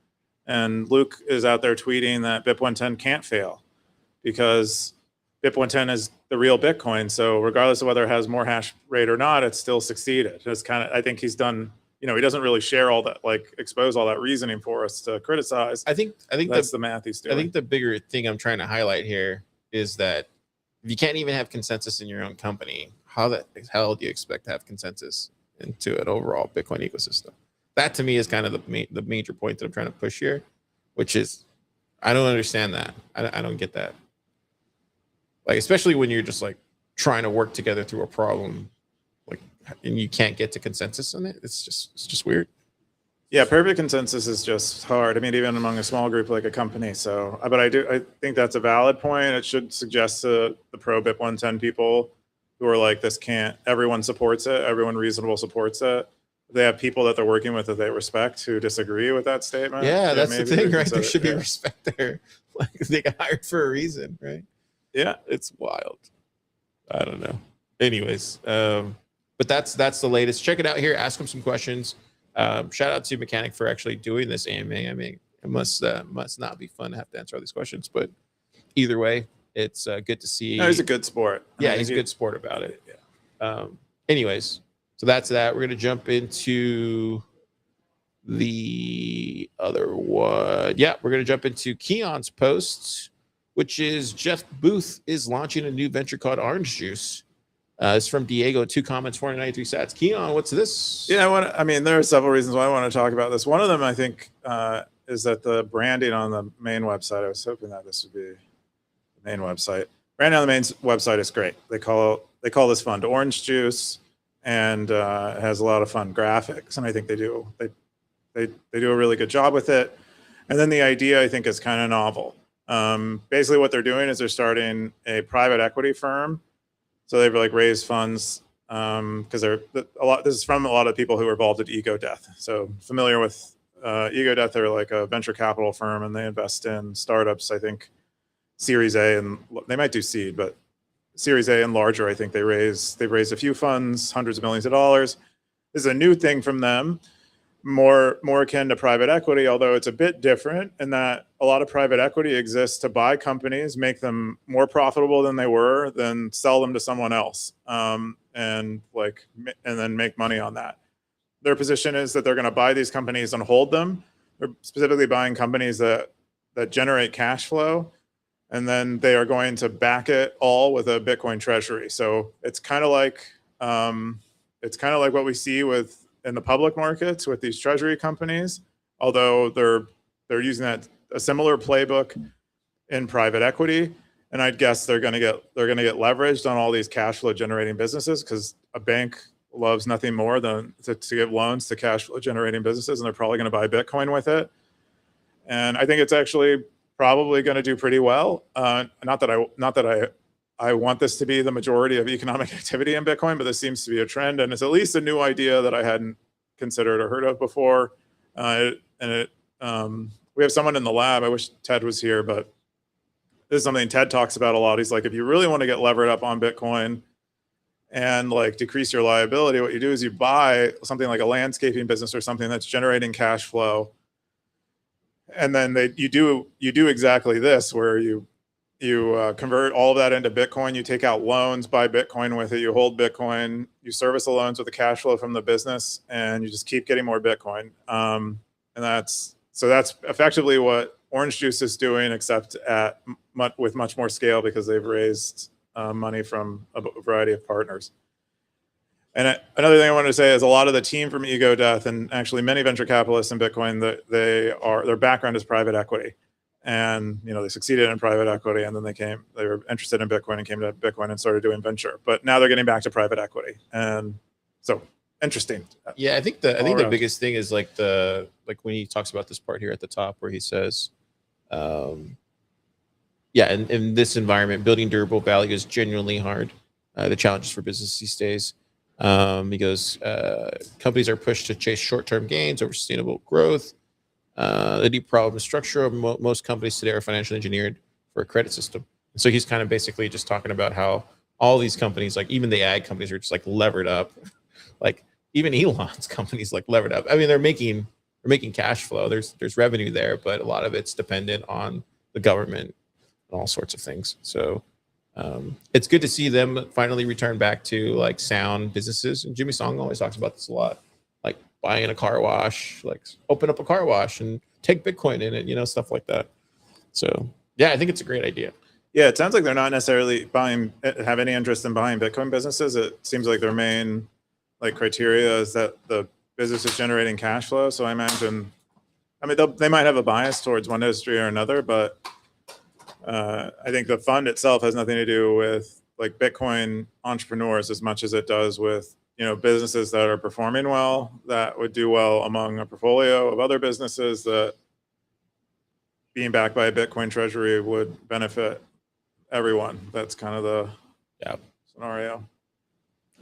and Luke is out there tweeting that BIP 110 can't fail because BIP 110 is the real Bitcoin. So regardless of whether it has more hash rate or not, it's still succeeded. It's kind of, I think he's done, he doesn't really share all that, like expose all that reasoning for us to criticize. I think that's the math he's doing. I think the bigger thing I'm trying to highlight here is that if you can't even have consensus in your own company, how the hell do you expect to have consensus into an overall Bitcoin ecosystem? That to me is kind of the major point that I'm trying to push here, which is I don't understand that. I don't get that. Like, especially when you're just like trying to work together through a problem, like, and you can't get to consensus on it. It's just weird. Yeah, perfect consensus is just hard. I mean, even among a small group like a company. So, but I think that's a valid point. It should suggest to the pro BIP 110 people who are like, this can't, everyone supports it. Everyone reasonable supports it. They have people that they're working with that they respect who disagree with that statement. Yeah, that's the thing, right? There should be respect there. Like, they got hired for a reason, right? Yeah, it's wild. I don't know. Anyways, but that's the latest. Check it out here. Ask him some questions. Shout out to Mechanic for actually doing this AMA. I mean, it must not be fun to have to answer all these questions, but either way, it's good to see. No, he's a good sport. Yeah, he's a good sport about it. Yeah. Anyways, so that's that. We're gonna jump into the other one. Yeah, we're gonna jump into Keyan's posts, which is Jeff Booth is launching a new venture called Orange Juice. It's from Diego. 2 comments, 493 sats. Keyan, what's this? Yeah, there are several reasons why I want to talk about this. One of them, I think, is that the branding on the main website. I was hoping that this would be the main website. Branding on the main website is great. They call this fund Orange Juice, and it has a lot of fun graphics. And I think they do a really good job with it. And then the idea, I think, is kind of novel. Basically, what they're doing is they're starting a private equity firm. So they've like raised funds because this is from a lot of people who are involved at Ego Death. So familiar with Ego Death, they're like a venture capital firm, and they invest in startups. I think Series A, and they might do seed, but Series A and larger. I think they've raised a few funds, hundreds of millions of dollars. This is a new thing from them, more akin to private equity, although it's a bit different in that a lot of private equity exists to buy companies, make them more profitable than they were, then sell them to someone else, and then make money on that. Their position is that they're going to buy these companies and hold them. They're specifically buying companies that generate cash flow, and then they are going to back it all with a Bitcoin treasury. So it's kind of like what we see in the public markets with these treasury companies, although they're using a similar playbook in private equity. And I'd guess they're going to get leveraged on all these cash flow generating businesses, because a bank loves nothing more than to give loans to cash flow generating businesses, and they're probably going to buy Bitcoin with it. And I think it's actually probably going to do pretty well. Not that I want this to be the majority of economic activity in Bitcoin, but this seems to be a trend, and it's at least a new idea that I hadn't considered or heard of before. We have someone in the lab. I wish Ted was here, but this is something Ted talks about a lot. He's like, if you really want to get levered up on Bitcoin and like decrease your liability, what you do is you buy something like a landscaping business or something that's generating cash flow, and then you do exactly this, where you convert all of that into Bitcoin. You take out loans, buy Bitcoin with it, you hold Bitcoin, you service the loans with the cash flow from the business, and you just keep getting more Bitcoin. And that's effectively what Orange Juice is doing, except with much more scale, because they've raised money from a variety of partners. And another thing I wanted to say is a lot of the team from Ego Death, and actually many venture capitalists in Bitcoin, their background is private equity. And they succeeded in private equity, and then they were interested in Bitcoin and came to Bitcoin and started doing venture. But now they're getting back to private equity, and so interesting. Yeah, I think the biggest thing is like when he talks about this part here at the top, where he says, in this environment, building durable value is genuinely hard. The challenges for business these days. He goes, companies are pushed to chase short-term gains over sustainable growth. The deep problem structure of most companies today are financially engineered for a credit system. And so he's kind of basically just talking about how all these companies, like even the ag companies, are just like levered up. Like even Elon's companies like levered up. I mean, they're making cash flow. There's revenue there, but a lot of it's dependent on the government and all sorts of things. So it's good to see them finally return back to like sound businesses. And Jimmy Song always talks about this a lot. Like buying a car wash, like open up a car wash and take Bitcoin in it, stuff like that. So yeah, I think it's a great idea. Yeah, it sounds like they're not necessarily have any interest in buying Bitcoin businesses. It seems like their main criteria is that the business is generating cash flow. So I imagine, they might have a bias towards one industry or another, but I think the fund itself has nothing to do with like Bitcoin entrepreneurs as much as it does with businesses that are performing well, that would do well among a portfolio of other businesses, that being backed by a Bitcoin treasury would benefit everyone. That's kind of the scenario.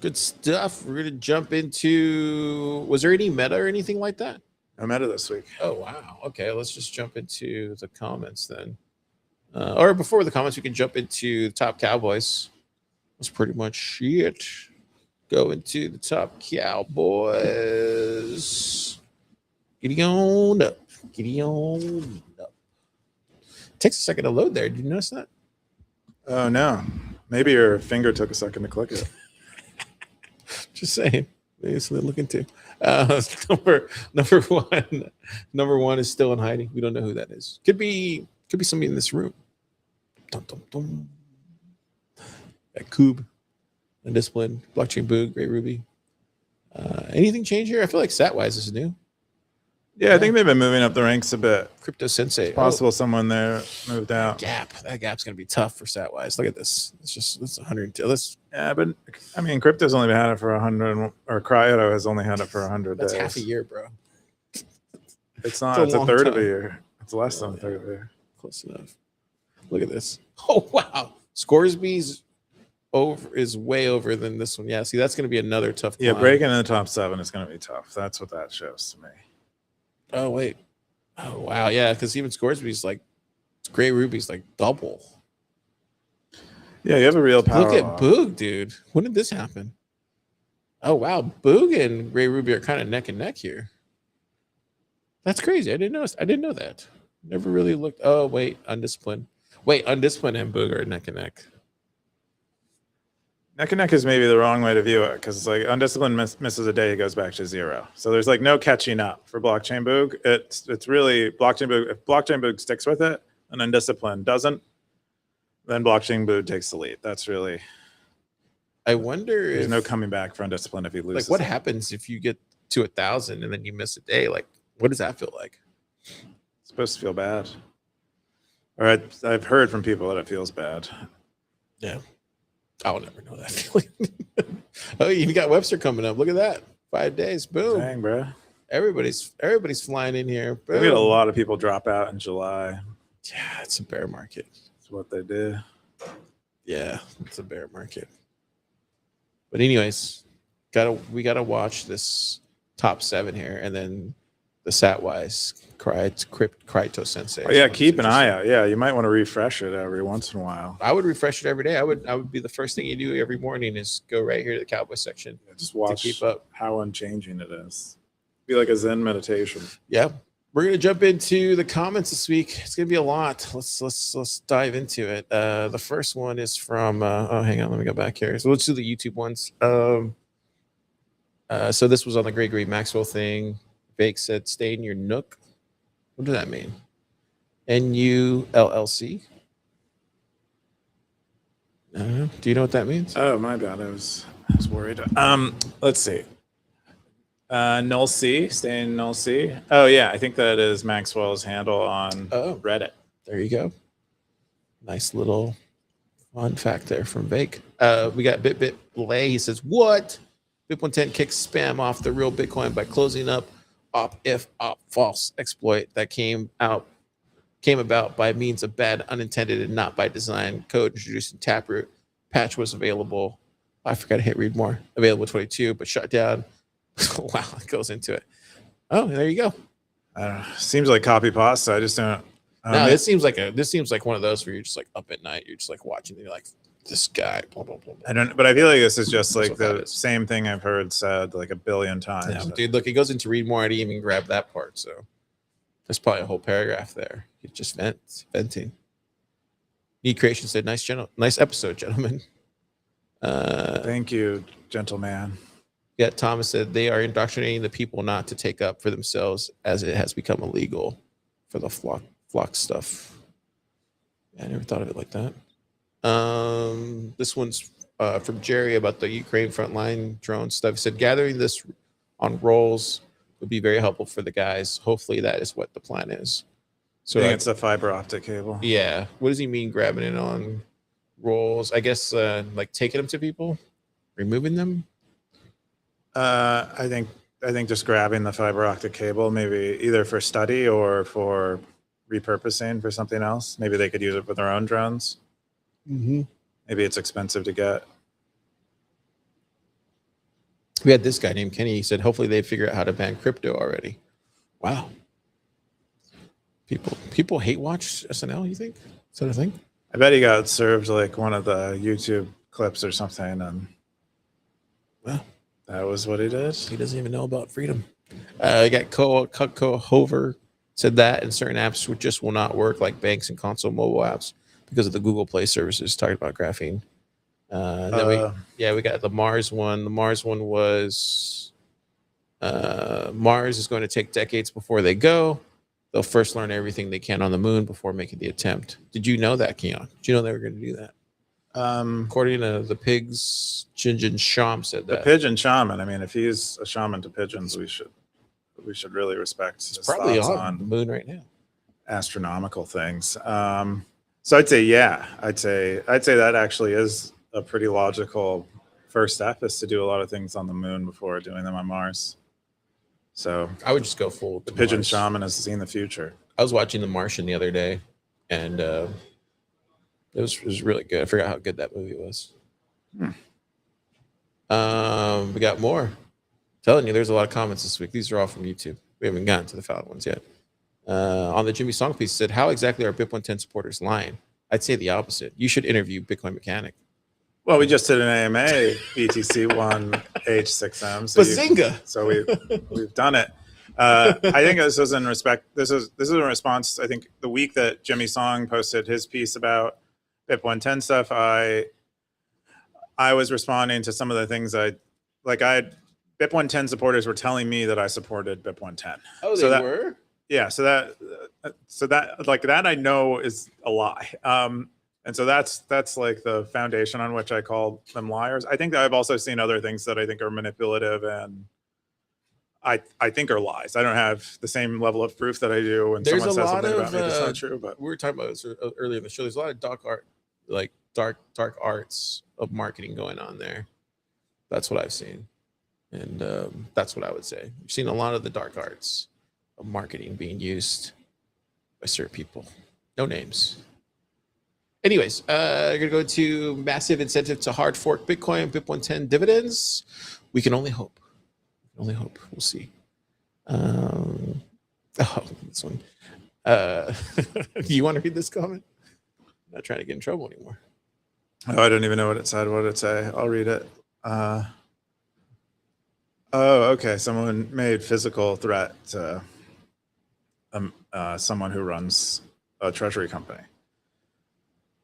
Good stuff. We're gonna jump into. Was there any meta or anything like that? No meta this week. Oh wow. Okay, let's just jump into the comments then. Or before the comments, we can jump into the top Cowboys. That's pretty much it. Go into the top Cowboys. Giddy on up. Giddy on up. Takes a second to load there. Did you notice that? Oh, no. Maybe your finger took a second to click it. Just saying. Maybe it's something to look into. Number one is still in hiding. We don't know who that is. Could be somebody in this room. Dum, dum, dum. That Coob. Undisciplined, blockchain boog, Gray Ruby. Anything change here? I feel like Satwise is new. Yeah, I think they've been moving up the ranks a bit. Crypto Sensei. It's possible someone there moved out. That gap's gonna be tough for Satwise. Look at this. It's 102. Yeah, but Crypto's only had it for 100, or Cryo has only had it for 100 days. That's half a year, bro. It's not. It's a third of a year. It's less than a third of a year. Close enough. Look at this. Oh wow, Scoresby's is way over than this one. Yeah, see, that's going to be another tough climb. Yeah, breaking in the top 7 is going to be tough. That's what that shows to me. Oh wait. Oh wow, yeah, because even Scoresby's Gray Ruby's double. Yeah, you have a real power. Look at Boog, dude. When did this happen? Oh wow, Boog and Gray Ruby are kind of neck and neck here. That's crazy. I didn't know. I didn't know that. Never really looked. Oh wait, undisciplined. Wait, undisciplined and Boog are neck and neck. Neck and neck is maybe the wrong way to view it because it's like undisciplined misses a day, it goes back to 0. So there's like no catching up for blockchain boog. It's really blockchain boog. If blockchain boog sticks with it and undisciplined doesn't, then blockchain boog takes the lead. That's really. I wonder there's if no coming back for undisciplined if you lose. Like what happens if you get to 1,000 and then you miss a day? Like what does that feel like? It's supposed to feel bad. Or I've heard from people that it feels bad. Yeah. I'll never know that feeling. Oh, you got Webster coming up. Look at that. 5 days. Boom. Dang, bro. Everybody's flying in here. We had a lot of people drop out in July. Yeah, it's a bear market. That's what they do. Yeah, it's a bear market. But anyways, we gotta watch this top 7 here, and then the Satwise Krypto Sensei. Oh, yeah, keep an eye out. Yeah, you might want to refresh it every once in a while. I would refresh it every day. I would be the first thing you do every morning is go right here to the Cowboy section. Yeah, just watch to keep up how unchanging it is. Be like a Zen meditation. Yeah. We're gonna jump into the comments this week. It's gonna be a lot. Let's dive into it. The first one is from hang on, let me go back here. So let's do the YouTube ones. So this was on the Gregory Maxwell thing. Bake said, "Stay in your nook." What does that mean? NULLC. Do you know what that means? Oh, my bad. I was worried. Let's see. Null C, stay in Null C. Oh yeah, I think that is Maxwell's handle on Reddit. There you go. Nice little fun fact there from Bake. We got Bit Lay. He says, "What? BIP110 kicks spam off the real Bitcoin by closing up op false exploit that came about by means of bad unintended and not by design code introduced in Taproot. Patch was available. I forgot to hit read more. Available 22, but shut down." Wow, it goes into it. Oh, there you go. Seems like copy pasta. I just don't. No, this seems like one of those where you're just like up at night. You're just like watching. And you're like, this guy. Blah, blah, blah, blah. I don't. But I feel like this is just like the same thing I've heard said like a billion times. Yeah, dude, look, it goes into read more. I didn't even grab that part, so there's probably a whole paragraph there. It's just venting. Need Creation said, nice episode, gentlemen. Thank you, gentleman. Yeah, Thomas said they are indoctrinating the people not to take up for themselves as it has become illegal for the flock stuff. Yeah, I never thought of it like that. This one's from Jerry about the Ukraine frontline drone stuff. He said gathering this on rolls would be very helpful for the guys. Hopefully that is what the plan is. So I think it's a fiber optic cable. Yeah. What does he mean grabbing it on rolls? I guess like taking them to people, removing them. I think just grabbing the fiber optic cable, maybe either for study or for repurposing for something else. Maybe they could use it for their own drones. Mm-hmm. Maybe it's expensive to get. We had this guy named Kenny. He said, hopefully they figure out how to ban crypto already. Wow. People hate watch SNL, you think? Is that a thing? I bet he got served like one of the YouTube clips or something. And well, that was what he did. He doesn't even know about freedom. I got Cutco Hover said that, and certain apps will not work, like banks and console mobile apps, because of the Google Play services. Talking about graphene. Then we got the Mars one. The Mars one was Mars is going to take decades before they go. They'll first learn everything they can on the moon before making the attempt. Did you know that, Keyan? Did you know they were going to do that? According to the pigs, Jinjin Sham said that. The pigeon shaman. I mean, if he's a shaman to pigeons, we should really respect his probably thoughts on the moon right now. Astronomical things. So I'd say, yeah, I'd say that actually is a pretty logical first step, is to do a lot of things on the moon before doing them on Mars. So I would just go full. The pigeon shaman has seen the future. I was watching The Martian the other day, and it was really good. I forgot how good that movie was. We got more. I'm telling you, there's a lot of comments this week. These are all from YouTube. We haven't gotten to the foul ones yet. On the Jimmy Song piece, said, how exactly are BIP110 supporters lying? I'd say the opposite. You should interview Bitcoin Mechanic. Well, we just did an AMA BTC1 H6M. Bazinga! So we've done it. I think this is in respect. This is in response. I think the week that Jimmy Song posted his piece about BIP 110 stuff, I was responding to some of the things BIP 110 supporters were telling me that I supported BIP 110. Oh, they were? Yeah. So that like that I know is a lie. And so that's like the foundation on which I call them liars. I think that I've also seen other things that I think are manipulative and I think are lies. I don't have the same level of proof that I do when someone says something about me that's not true. But we were talking about this earlier in the show. There's a lot of dark art, like dark arts of marketing going on there. That's what I've seen, and that's what I would say. We've seen a lot of the dark arts of marketing being used by certain people. No names. Anyways, we're gonna go to massive incentive to hard fork Bitcoin, BIP 110 dividends. We can only hope. Only hope. We'll see. Oh, this one. Do you want to read this comment? I'm not trying to get in trouble anymore. Oh, I don't even know what it said. What did it say? I'll read it. Oh, okay. Someone made physical threat to someone who runs a treasury company.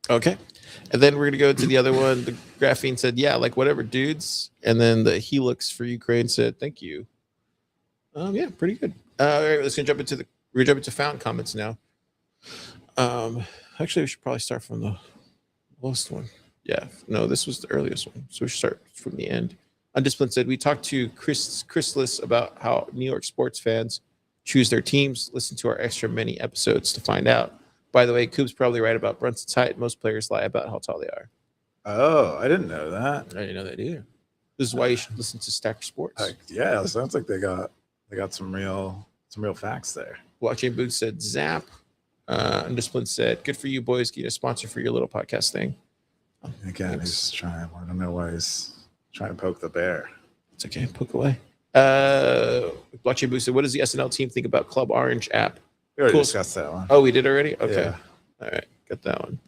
Okay. And then we're going to go to the other one. The graphene said, yeah, like whatever, dudes. And then the Helix for Ukraine said, thank you. Yeah, pretty good. All right, let's jump into fountain comments now. Actually, we should probably start from the lowest one. Yeah, no, this was the earliest one. So we should start from the end. Undisciplined said, we talked to Chrysalis about how New York sports fans choose their teams. Listen to our extra mini episodes to find out. By the way, Coop's probably right about Brunson's height. Most players lie about how tall they are. Oh, I didn't know that. I didn't know that either. This is why you should listen to Stacker Sports. Yeah, it sounds like they got some real facts there. Blockchain Boots said Zap. Undisciplined said, good for you boys, get a sponsor for your little podcast thing. Again, he's trying. I don't know why he's trying to poke the bear. It's okay, poke away. Blockchain Boost said, what does the SNL team think about Club Orange app? We already discussed that one. Oh, we did already? Okay. Yeah. All right, got that one.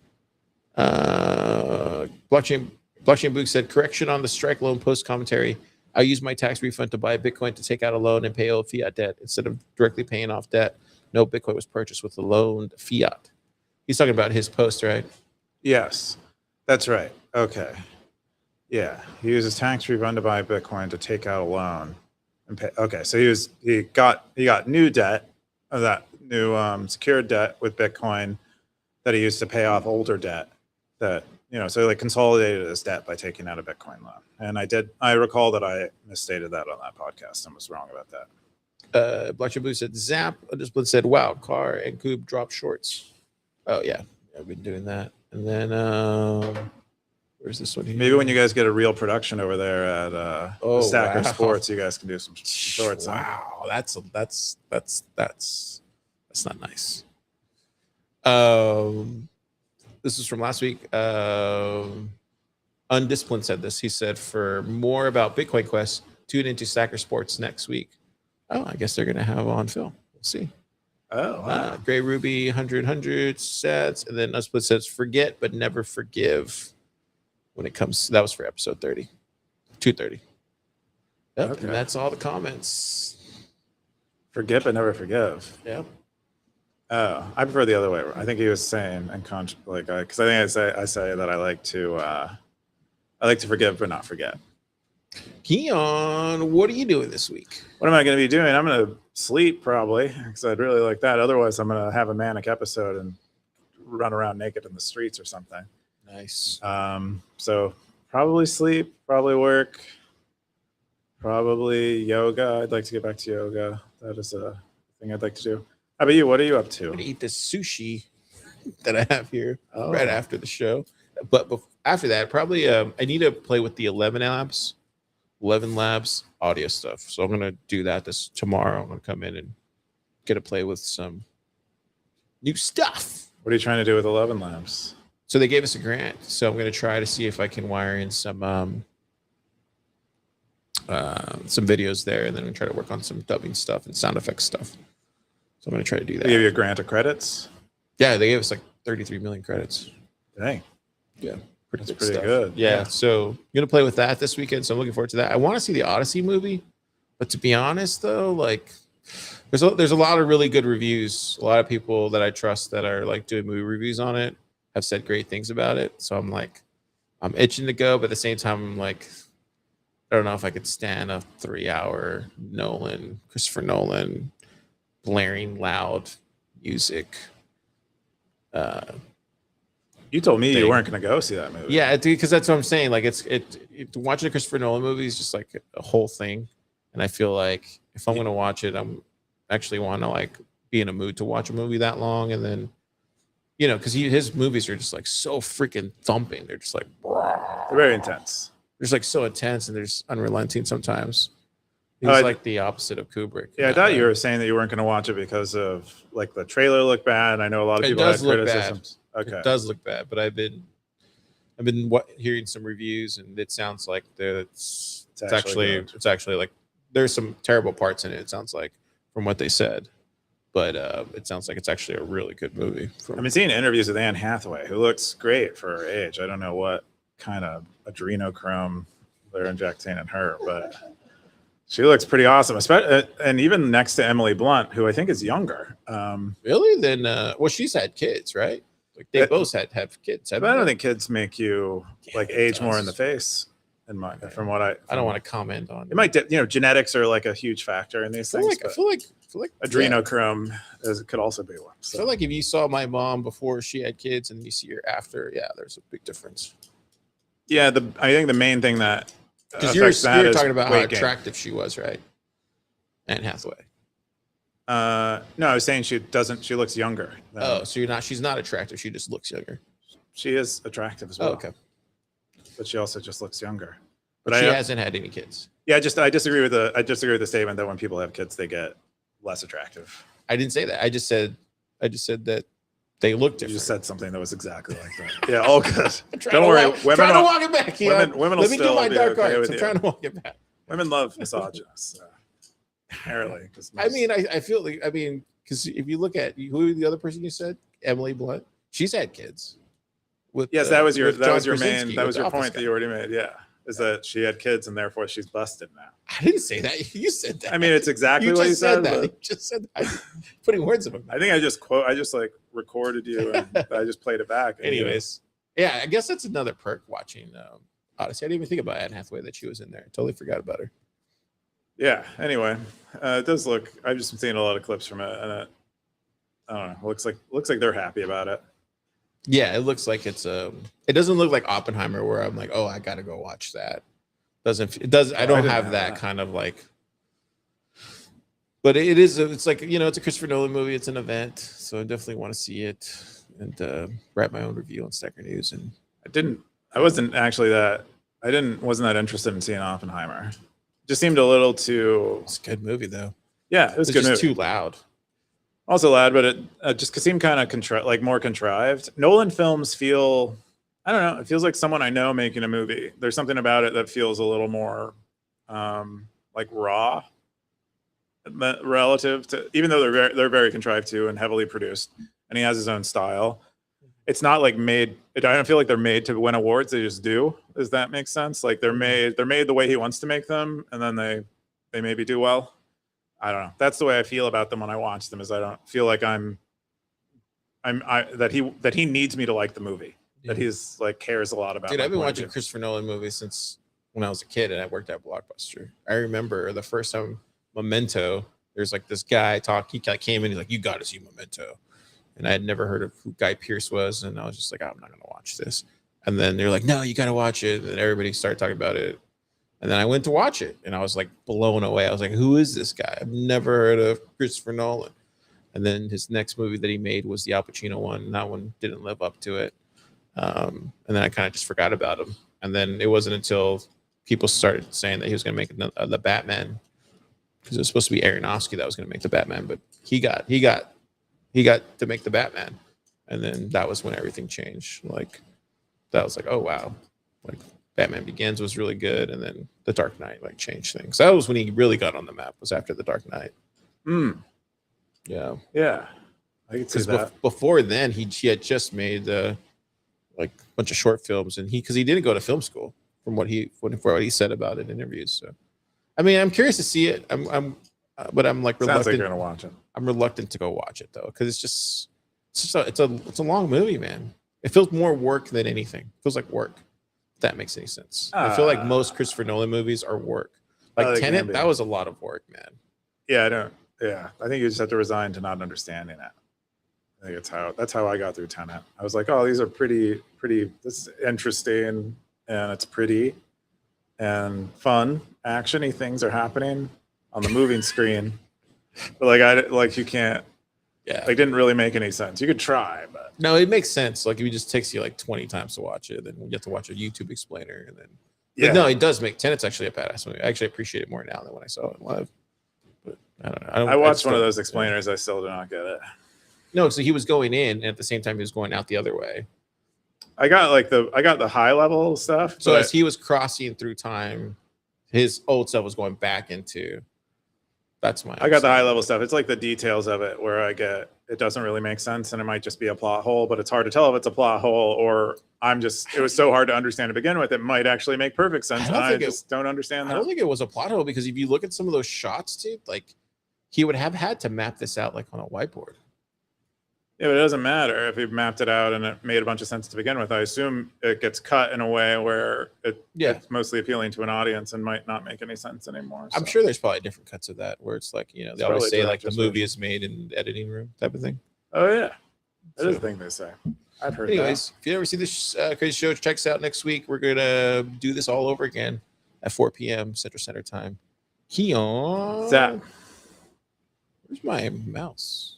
Blockchain Boost said, correction on the strike loan post commentary. I use my tax refund to buy Bitcoin to take out a loan and pay old fiat debt instead of directly paying off debt. No Bitcoin was purchased with the loaned fiat. He's talking about his post, right? Yes, that's right. Okay. Yeah, he uses tax refund to buy Bitcoin to take out a loan and pay. Okay, so he got new debt, of that new secured debt with Bitcoin that he used to pay off older debt. That so he like consolidated his debt by taking out a Bitcoin loan. And I recall that I misstated that on that podcast and was wrong about that. Blockchain Blue said Zap. Undisciplined said, wow, Car and Coop dropped shorts. Oh yeah, I've been doing that. And then where's this one here? Maybe when you guys get a real production over there at Stacker Sports, you guys can do some shorts. Wow, that's not nice. This is from last week. Undisciplined said this. He said, for more about Bitcoin Quest, tune into Stacker Sports next week. Oh, I guess they're going to have on film. We'll see. Oh, wow. Gray Ruby 100 sets. And then Undisciplined says, forget but never forgive when it comes. That was for episode 30. 230. Yep, okay. And that's all the comments. Forget but never forgive. Yeah. Oh, I prefer the other way. I think he was saying because I think I say that I like to forgive but not forget. Keyan, what are you doing this week? What am I going to be doing? I'm going to sleep probably because I'd really like that. Otherwise, I'm going to have a manic episode and run around naked in the streets or something. Nice. So probably sleep, probably work, probably yoga. I'd like to get back to yoga. That is a thing I'd like to do. How about you? What are you up to? I'm going to eat this sushi that I have here right after the show. But after that, probably I need to play with the 11 Labs audio stuff. So I'm going to do that tomorrow. I'm going to come in and get to play with some new stuff. What are you trying to do with 11 Labs? So they gave us a grant. So I'm going to try to see if I can wire in some videos there. And then I'm going to try to work on some dubbing stuff and sound effects stuff. So I'm going to try to do that. They gave you a grant of credits? Yeah, they gave us like 33 million credits. Dang. Yeah. That's pretty good. Yeah. So I'm going to play with that this weekend. So I'm looking forward to that. I want to see the Odyssey movie. But to be honest, though, like there's a lot of really good reviews. A lot of people that I trust that are like doing movie reviews on it have said great things about it. So I'm like, I'm itching to go, but at the same time, I'm like, I don't know if I could stand a 3 hour Christopher Nolan, blaring loud music. You told me thing. you weren't going to go see that movie. Yeah, because that's what I'm saying. Like, watching a Christopher Nolan movie is just like a whole thing, and I feel like if I'm going to watch it, I'm actually want to like be in a mood to watch a movie that long, and then because his movies are just like so freaking thumping. They're just like they're very intense. They're just like so intense, and they're just unrelenting sometimes. He's like the opposite of Kubrick. Yeah, I thought you were saying that you weren't going to watch it because of like the trailer looked bad. I know a lot of people had criticisms. Okay, it does look bad, but I've been hearing some reviews, and it sounds like it's actually like there's some terrible parts in it. It sounds like from what they said, but it sounds like it's actually a really good movie. I've been seeing interviews with Anne Hathaway, who looks great for her age. I don't know what kind of adrenochrome they're injecting in her, but she looks pretty awesome, and even next to Emily Blunt, who I think is younger. Really? Then, well, she's had kids, right? Like they both have kids. But I don't think kids make you like age more in the face. From what I don't want to comment on. It might, genetics are like a huge factor in these things. I feel like adrenochrome could also be one. So. I feel like if you saw my mom before she had kids and you see her after, yeah, there's a big difference. Yeah, I think the main thing that because you're talking about how attractive she was, right? Anne Hathaway. No, I was saying she looks younger. Oh, so she's not attractive. She just looks younger. She is attractive as well. Oh, okay. But she also just looks younger. But she hasn't had any kids. Yeah, I disagree with the statement that when people have kids, they get less attractive. I didn't say that. I just said that they look different. You just said something that was exactly like that. Yeah, all good. Don't worry. Women trying to walk it back. Women Let me do my dark arts. I'm trying to walk it back. Women love misogynists. Apparently. I feel like, because if you look at who the other person you said, Emily Blunt, she's had kids. That was your point that you already made. Yeah. Is that she had kids and therefore she's busted now. I didn't say that. You said that. It's exactly what you said. You just said that. Putting words in my mouth. I think I just like recorded you and I just played it back. Anyways, yeah, I guess that's another perk watching Odyssey. I didn't even think about Anne Hathaway that she was in there. I totally forgot about her. Yeah. Anyway, it does look. I've just been seeing a lot of clips from it, and I don't know. Looks like they're happy about it. Yeah, it looks like it's it doesn't look like Oppenheimer where I'm like, oh, I gotta go watch that. I don't have that kind of like, but it's like, it's a Christopher Nolan movie. It's an event. So I definitely want to see it and write my own review on Stacker.News. And wasn't that interested in seeing Oppenheimer. Just seemed a little too. It's a good movie though. Yeah, it was good. Just too loud. Also loud, but it just seemed kind of more contrived. Nolan films feel, I don't know, it feels like someone I know making a movie. There's something about it that feels a little more like raw relative to, even though they're very contrived too and heavily produced, and he has his own style. It's not like I don't feel like they're made to win awards. They just do. Does that make sense? Like they're made the way he wants to make them, and then they maybe do well. I don't know. That's the way I feel about them when I watch them. Is I don't feel like that he needs me to like the movie. Yeah. That he's like cares a lot about. Dude, I've been watching Christopher Nolan movies since when I was a kid, and I worked at Blockbuster. I remember the first time Memento. There's like this guy He came in. He's like, "You got to see Memento," and I had never heard of who Guy Pearce was, and I was just like, "I'm not gonna watch this." And then they're like, "No, you got to watch it," and everybody started talking about it. And then I went to watch it, and I was like blown away. I was like, "Who is this guy? I've never heard of Christopher Nolan." And then his next movie that he made was the Al Pacino one. And that one didn't live up to it. And then I kind of just forgot about him. And then it wasn't until people started saying that he was going to make the Batman, because it was supposed to be Aronofsky that was going to make the Batman, but he got to make the Batman. And then that was when everything changed. Like that was like, oh wow, like. Batman Begins was really good, and then The Dark Knight like changed things. That was when he really got on the map. Was after The Dark Knight. Yeah. I could see that. Before then, he had just made like a bunch of short films, and because he didn't go to film school, from what he said about it in interviews. So, I'm curious to see it. but I'm like Sounds like reluctant. you're gonna watch it. I'm reluctant to go watch it though, because it's a long movie, man. It feels more work than anything. It feels like work. If that makes any sense. I feel like most Christopher Nolan movies are work. Like Tenet, that was a lot of work, man. Yeah, I don't. Yeah, I think you just have to resign to not understanding it. I think that's how I got through Tenet. I was like, oh, these are pretty. This is interesting, and it's pretty, and fun. Actiony things are happening on the moving screen, but you can't. Yeah, like didn't really make any sense. You could try, but no, it makes sense. Like it just takes you like 20 times to watch it, then you have to watch a YouTube explainer, and then. But no, it does make Tenet's actually a badass movie. I actually appreciate it more now than when I saw it live. But I don't know. I watched one of those explainers. I still do not get it. No, so he was going in, and at the same time he was going out the other way. I got the high level stuff. So as he was crossing through time, his old self was going back into. That's my. I got the high level stuff. It's like the details of it where it doesn't really make sense, and it might just be a plot hole, but it's hard to tell if it's a plot hole or it was so hard to understand to begin with. It might actually make perfect sense. I just don't understand that. I don't think it was a plot hole, because if you look at some of those shots, dude, like he would have had to map this out like on a whiteboard. Yeah, but it doesn't matter if he mapped it out and it made a bunch of sense to begin with. I assume it gets cut in a way where it's mostly appealing to an audience and might not make any sense anymore. So. I'm sure there's probably different cuts of that where it's like, they always say like the movie is made in the editing room type of thing. Oh yeah, that is a thing they say. I've heard. Anyways, if you ever see this crazy show, check us out next week. We're gonna do this all over again at 4 p.m. Central Standard Time. Keyan, Zap. Where's my mouse?